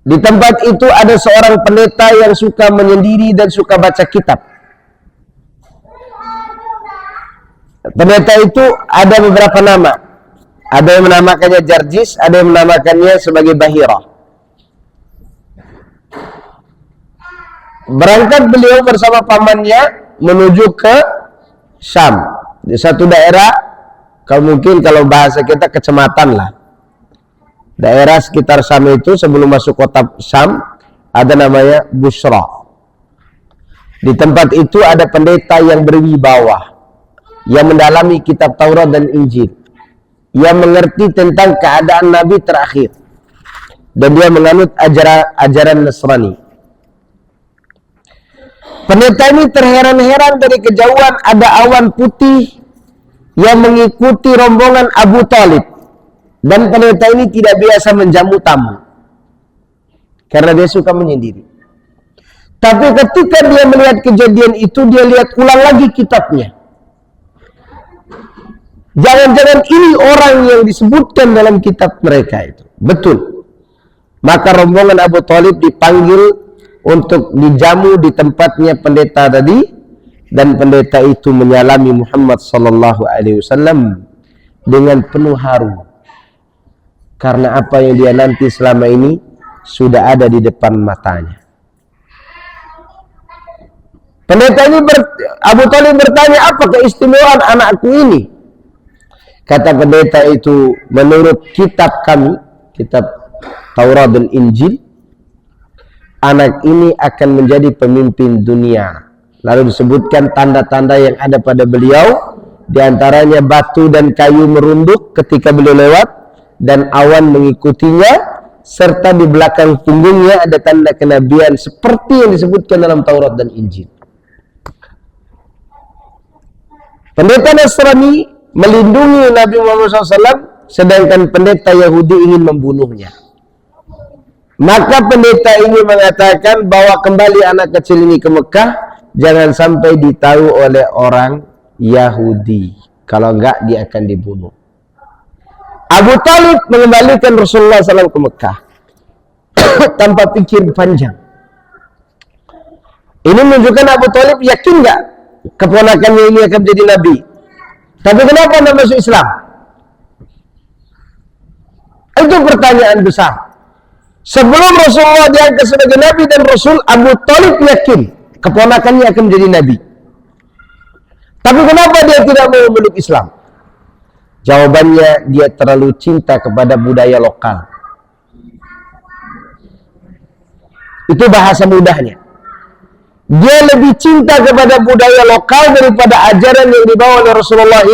Di tempat itu ada seorang pendeta yang suka menyendiri dan suka baca kitab. Pendeta itu ada beberapa nama. Ada yang menamakannya Jarjis, ada yang menamakannya sebagai Bahira. Berangkat beliau bersama pamannya menuju ke Syam, di satu daerah, kalau mungkin kalau bahasa kita kecamatan lah, daerah sekitar Syam itu sebelum masuk kota Syam ada namanya Busra. Di tempat itu ada pendeta yang berwibawa, yang mendalami kitab Taurat dan Injil, yang mengerti tentang keadaan Nabi terakhir, dan dia menganut ajaran Nasrani. Pendeta ini terheran-heran dari kejauhan ada awan putih yang mengikuti rombongan Abu Talib. Dan pendeta ini tidak biasa menjamu tamu, karena dia suka menyendiri. Tapi ketika dia melihat kejadian itu, dia lihat ulang lagi kitabnya. Jangan-jangan ini orang yang disebutkan dalam kitab mereka itu. Betul. Maka rombongan Abu Talib dipanggil untuk dijamu di tempatnya pendeta tadi, dan pendeta itu menyalami Muhammad sallallahu alaihi wasallam dengan penuh haru, karena apa yang dia nanti selama ini sudah ada di depan matanya. Pendeta ini Abu Talib bertanya, apa keistimewaan anakku ini? Kata pendeta itu, menurut kitab kami, kitab Taurat dan Injil, anak ini akan menjadi pemimpin dunia. Lalu disebutkan tanda-tanda yang ada pada beliau, diantaranya batu dan kayu merunduk ketika beliau lewat, dan awan mengikutinya, serta di belakang punggungnya ada tanda kenabian seperti yang disebutkan dalam Taurat dan Injil. Pendeta Nasrani melindungi Nabi Muhammad SAW, sedangkan pendeta Yahudi ingin membunuhnya. Maka pendeta ini mengatakan, bawa kembali anak kecil ini ke Mekah, jangan sampai ditahu oleh orang Yahudi. Kalau enggak, dia akan dibunuh. Abu Talib mengembalikan Rasulullah SAW ke Mekah tanpa pikir panjang. Ini menunjukkan Abu Talib yakin enggak keponakannya ini akan menjadi Nabi. Tapi kenapa anda masuk Islam? Itu pertanyaan besar. Sebelum Rasulullah diangkat sebagai Nabi dan Rasul, Abu Talib yakin keponakannya akan menjadi Nabi. Tapi kenapa dia tidak mau memeluk Islam? Jawabannya, dia terlalu cinta kepada budaya lokal. Itu bahasa mudahnya. Dia lebih cinta kepada budaya lokal daripada ajaran yang dibawa oleh Rasulullah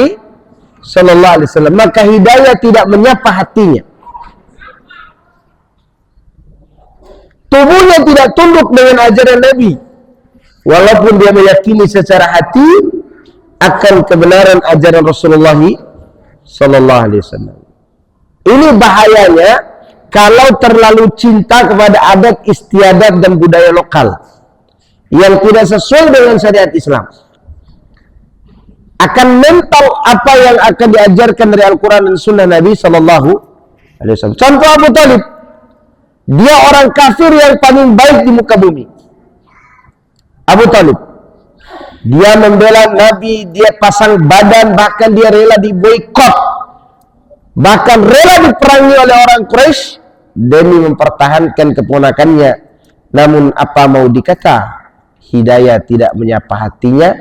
Sallallahu Alaihi Wasallam. Maka hidayah tidak menyapa hatinya. Tubuhnya tidak tunduk dengan ajaran Nabi, walaupun dia meyakini secara hati akan kebenaran ajaran Rasulullah Sallallahu Alaihi Wasallam. Ini bahayanya kalau terlalu cinta kepada adat istiadat dan budaya lokal yang tidak sesuai dengan syariat Islam. Akan mental apa yang akan diajarkan dari Al-Quran dan Sunnah Nabi Sallallahu Alaihi Wasallam. Contoh Abu Talib. Dia orang kafir yang paling baik di muka bumi. Abu Talib. Dia membela Nabi, dia pasang badan, bahkan dia rela diboikot. Bahkan rela diperangi oleh orang Quraisy demi mempertahankan keponakannya. Namun apa mau dikata, hidayah tidak menyapa hatinya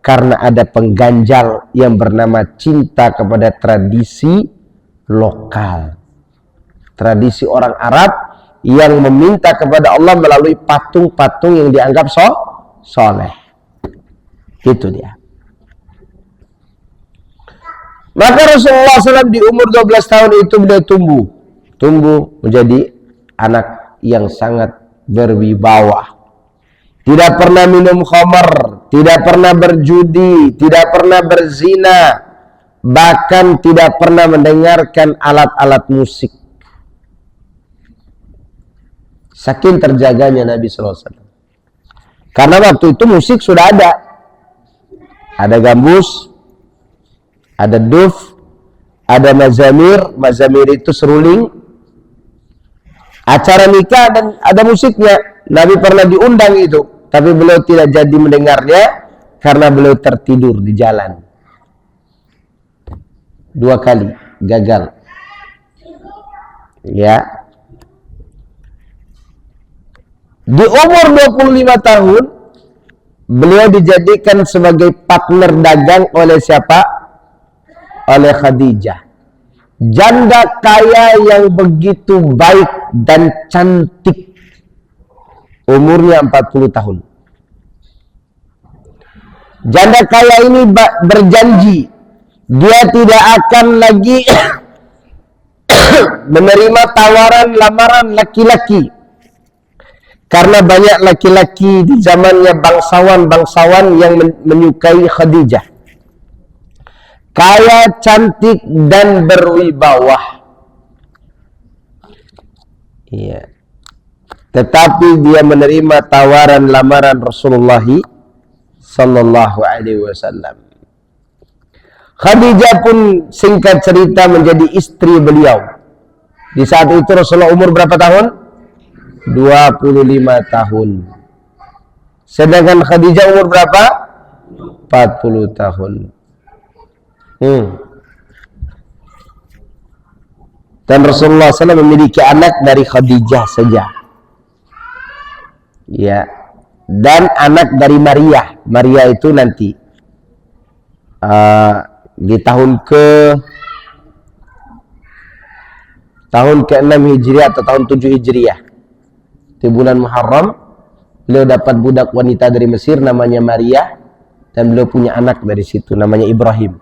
karena ada pengganjal yang bernama cinta kepada tradisi lokal. Tradisi orang Arab yang meminta kepada Allah melalui patung-patung yang dianggap soleh. Itu dia. Maka Rasulullah SAW di umur 12 tahun itu beliau tumbuh menjadi anak yang sangat berwibawa. Tidak pernah minum khamar, tidak pernah berjudi, tidak pernah berzina, bahkan tidak pernah mendengarkan alat-alat musik. Saking terjaganya Nabi SAW. Karena waktu itu musik sudah ada. Ada gambus, ada duf, ada mazamir. Mazamir itu seruling. Acara nikah dan ada musiknya. Nabi pernah diundang itu, tapi beliau tidak jadi mendengarnya karena beliau tertidur di jalan. 2 kali gagal. Ya. Di umur 25 tahun beliau dijadikan sebagai partner dagang oleh siapa? Oleh Khadijah. Janda kaya yang begitu baik dan cantik. Umurnya 40 tahun. Janda kaya ini berjanji dia tidak akan lagi menerima tawaran lamaran laki-laki. Karena banyak laki-laki di zamannya bangsawan yang menyukai Khadijah. Kaya, cantik, dan berwibawa. Iya. Tetapi dia menerima tawaran lamaran Rasulullah sallallahu alaihi wasallam. Khadijah pun singkat cerita menjadi istri beliau. Di saat itu Rasulullah umur berapa tahun? 25 tahun. Sedangkan Khadijah umur berapa? 40 tahun. Dan Rasulullah SAW memiliki anak dari Khadijah saja. Ya. Dan anak dari Maria. Maria itu nanti di tahun ke-6 Hijriah atau tahun 7 Hijriah. Di bulan Muharram beliau dapat budak wanita dari Mesir namanya Maria, dan beliau punya anak dari situ namanya Ibrahim.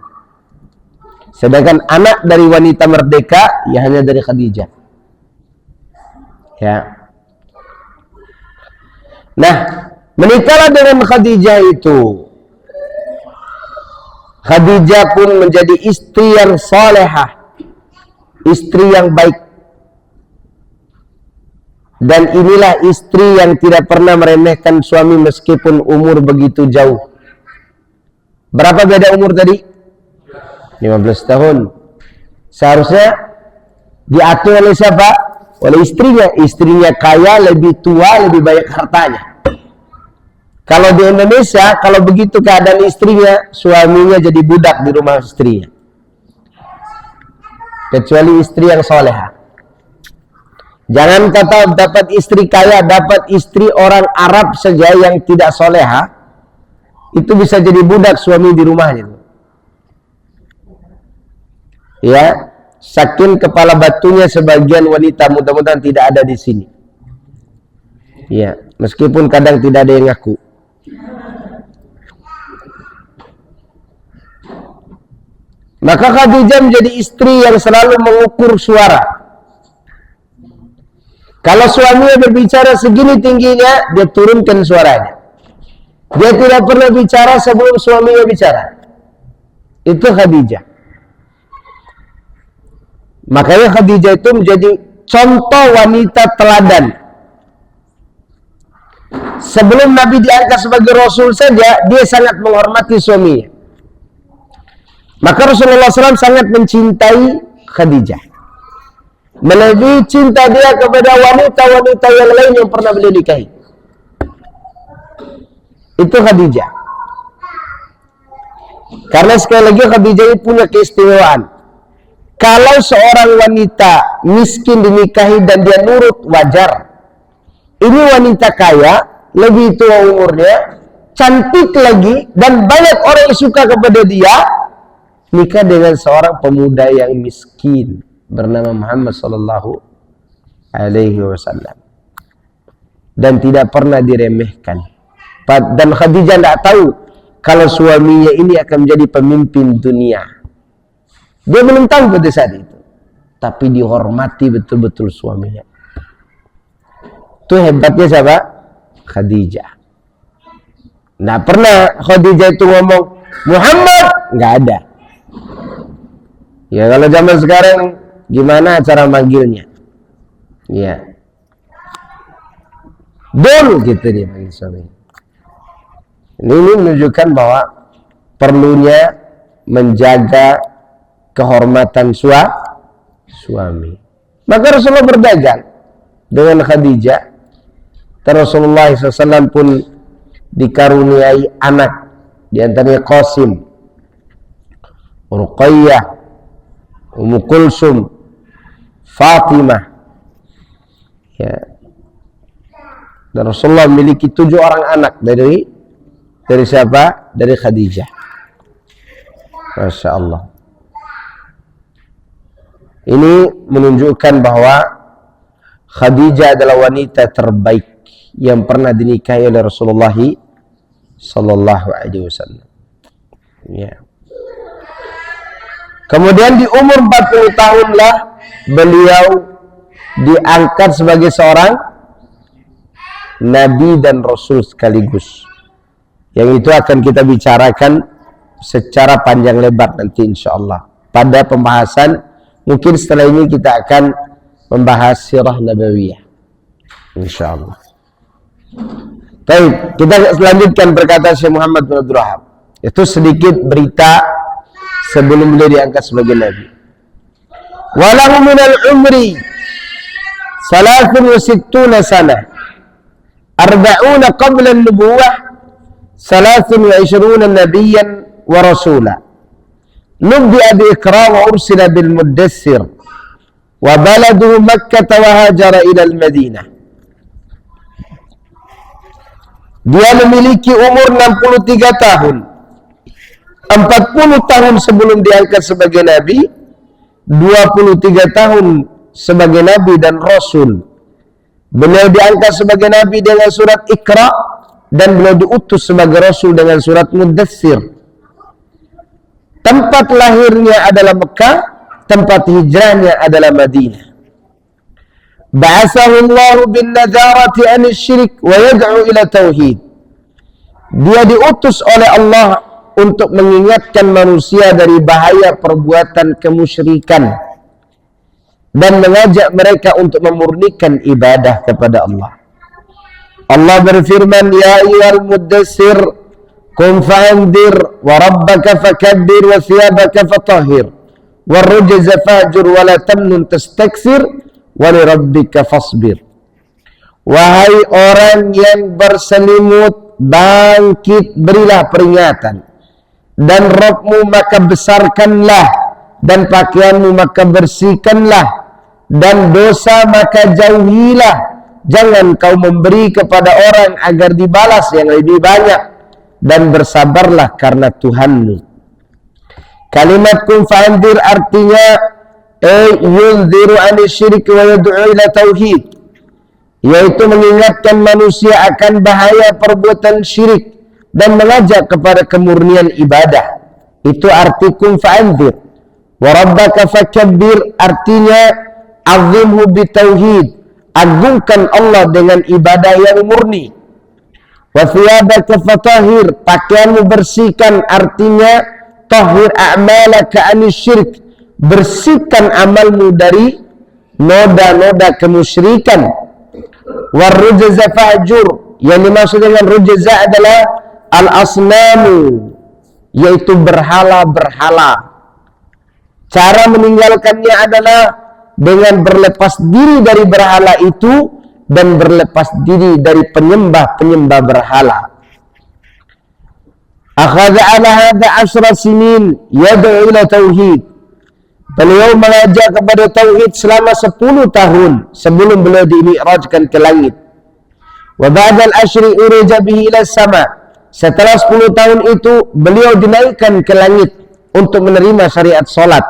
Sedangkan anak dari wanita merdeka ya hanya dari Khadijah. Ya. Nah, menikahlah dengan Khadijah itu. Khadijah pun menjadi istri yang salehah, istri yang baik. Dan inilah istri yang tidak pernah meremehkan suami meskipun umur begitu jauh. Berapa beda umur tadi? 15 tahun. Seharusnya diatur oleh siapa? Oleh istrinya. Istrinya kaya, lebih tua, lebih banyak hartanya. Kalau di Indonesia, kalau begitu keadaan istrinya, suaminya jadi budak di rumah istrinya. Kecuali istri yang solehah. Jangan kata dapat istri kaya, dapat istri orang Arab saja yang tidak soleha, itu bisa jadi budak suami di rumahnya. Ya, saking kepala batunya sebagian wanita, mudah-mudahan tidak ada di sini. Ya, meskipun kadang tidak ada yang ngaku. Maka Khadijah menjadi istri yang selalu mengukur suara. Kalau suaminya berbicara segini tingginya, dia turunkan suaranya. Dia tidak pernah bicara sebelum suaminya bicara. Itu Khadijah. Makanya Khadijah itu menjadi contoh wanita teladan. Sebelum Nabi diangkat sebagai Rasul saja, dia sangat menghormati suaminya. Maka Rasulullah SAW sangat mencintai Khadijah. Melebihi cinta dia kepada wanita-wanita yang lain yang pernah beliau nikahi. Itu Khadijah. Karena sekali lagi Khadijah ini punya keistimewaan. Kalau seorang wanita miskin dinikahi dan dia nurut, wajar. Ini wanita kaya, lebih tua umurnya, cantik lagi, dan banyak orang yang suka kepada dia, nikah dengan seorang pemuda yang miskin bernama Muhammad sallallahu alaihi wasallam, dan tidak pernah diremehkan. Dan Khadijah tidak tahu kalau suaminya ini akan menjadi pemimpin dunia. Dia belum tahu pada saat itu, tapi dihormati betul-betul suaminya. Itu hebatnya siapa? Khadijah. Nah, pernah Khadijah itu ngomong Muhammad, nggak ada. Ya kalau zaman sekarang gimana cara manggilnya? Ya, Dul gitu dia panggil suaminya. Ini menunjukkan bahwa perlunya menjaga kehormatan suami. Maka Rasulullah berdagang dengan Khadijah. Rasulullah SAW pun dikaruniai anak, di antaranya Qasim, Ruqayyah, Ummu Kulsum, Fatimah. Ya. Dan Rasulullah memiliki 7 orang anak dari siapa? Dari Khadijah. Masya Allah. Ini menunjukkan bahwa Khadijah adalah wanita terbaik yang pernah dinikahi oleh Rasulullah Sallallahu Alaihi Wasallam. Ya. Kemudian di umur 40 tahunlah beliau diangkat sebagai seorang Nabi dan Rasul sekaligus. Yang itu akan kita bicarakan secara panjang lebar nanti insyaAllah. Pada pembahasan, mungkin setelah ini kita akan membahas sirah nabawiyah. InsyaAllah. Baik, kita selanjutkan perkataan Syekh Muhammad bin Abdul Wahab. Itu sedikit berita sebelum beliau diangkat sebagai Nabi. Walahu minal umri 63 sana 40 qabla an-nubuwah 23 nabiyyan wa rasula nubbi'a bi ikram wa ursila bil muddassir wa baladuhu Makkah wa hajara ila al-Madinah. Dia memiliki umur 63 tahun. 40 tahun sebelum diangkat sebagai Nabi, 23 tahun sebagai Nabi dan Rasul. Beliau diangkat sebagai Nabi dengan surat Iqra, dan beliau diutus sebagai Rasul dengan surat Muddassir. Tempat lahirnya adalah Mekah, tempat hijrahnya adalah Madinah. Ba'athahu Allah bin nadharati anil syirik wa yad'u ila tauhid. Dia diutus oleh Allah untuk mengingatkan manusia dari bahaya perbuatan kemusyrikan dan mengajak mereka untuk memurnikan ibadah kepada Allah. Allah berfirman, ya ayyuhal muddassir qum fa'anzir wa rabbaka fakabbir wa thiyabaka fatahhir wa rujza fahjur wa la tamnun tastakthir wa li rabbika fasbir. Wahai orang yang berselimut, bangkit, berilah peringatan, dan Rabbmu maka besarkanlah, dan pakaianmu maka bersihkanlah, dan dosa maka jauhilah. Jangan kau memberi kepada orang agar dibalas yang lebih banyak, dan bersabarlah karena Tuhanmu. Kalimat kum fa'andir artinya yunziru anil syirik wa yad'u ila tauhid, yaitu mengingatkan manusia akan bahaya perbuatan syirik dan mengajak kepada kemurnian ibadah. Itu arti kum fa'andir. Wa rabbaka fakabbir artinya azimhu bitauhid, agungkan Allah dengan ibadah yang murni. Wa thiyabaka fatahhir, pakaianmu bersihkan artinya tahhir a'malaka anis syirik, bersihkan amalmu dari noda-noda kemusyrikan. Wa rujza fahjur, yang dimaksud dengan rujza adalah al-asnamu, yaitu berhala-berhala. Cara meninggalkannya adalah dengan berlepas diri dari berhala itu dan berlepas diri dari penyembah-penyembah berhala. Akhadha ala hadha 10 sinin yad'u ila tauhid. Beliau mengajak kepada tauhid selama 10 tahun sebelum beliau dimi'rajkan ke langit. Wa ba'da al-ashri urija bihi ila sama. Setelah 10 tahun itu beliau dinaikkan ke langit untuk menerima syariat salat.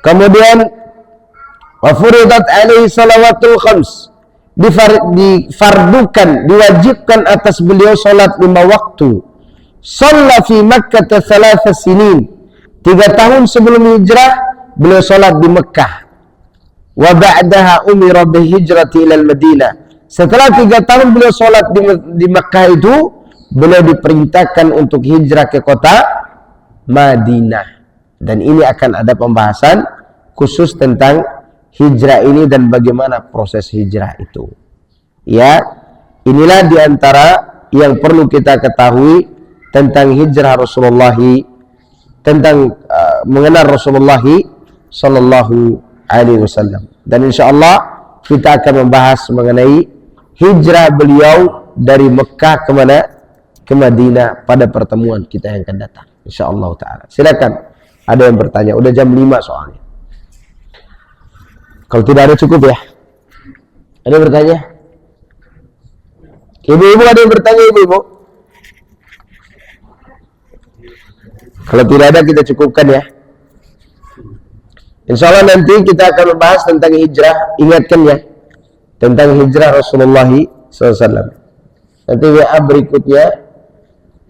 Kemudian wa furidat alaihi salawatul khams, difardukan, diwajibkan atas beliau salat 5 waktu. Shalla fi Makkah 3 sinin, 3 tahun sebelum hijrah beliau sholat di Mekah. Wa ba'daha umira bihijrati ilal Madinah. Setelah 3 tahun beliau sholat di Mekah itu, beliau diperintahkan untuk hijrah ke kota Madinah. Dan ini akan ada pembahasan khusus tentang hijrah ini dan bagaimana proses hijrah itu. Ya, inilah diantara yang perlu kita ketahui tentang hijrah Rasulullah, tentang mengenal Rasulullah Sallallahu Alaihi Wasallam. Dan insya Allah kita akan membahas mengenai hijrah beliau dari Mekah ke mana? Ke Madinah pada pertemuan kita yang akan datang. Insya Allah Taala. Silakan. Ada yang bertanya. Udah jam 5 soalnya. Kalau tidak ada cukup ya. Ada yang bertanya? Ibu-ibu ada yang bertanya, ibu-ibu? Kalau tidak ada kita cukupkan ya. Insya Allah nanti kita akan membahas tentang hijrah. Ingatkan ya, tentang hijrah Rasulullah SAW. Nanti WA berikutnya,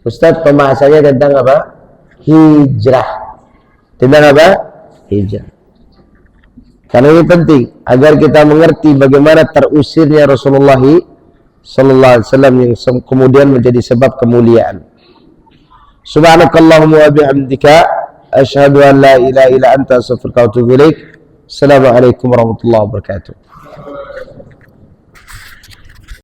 Ustaz pembahasannya tentang apa? Hijrah. Tentang apa? Hijrah. Karena ini penting agar kita mengerti bagaimana terusirnya Rasulullah Sallallahu Alaihi Wasallam yang kemudian menjadi sebab kemuliaan. Subhanakallahumma wa bihamdika asyhadu an la ilaha illa anta astaghfiruka wa atubu ilaik. Assalamualaikum warahmatullahi wabarakatuh.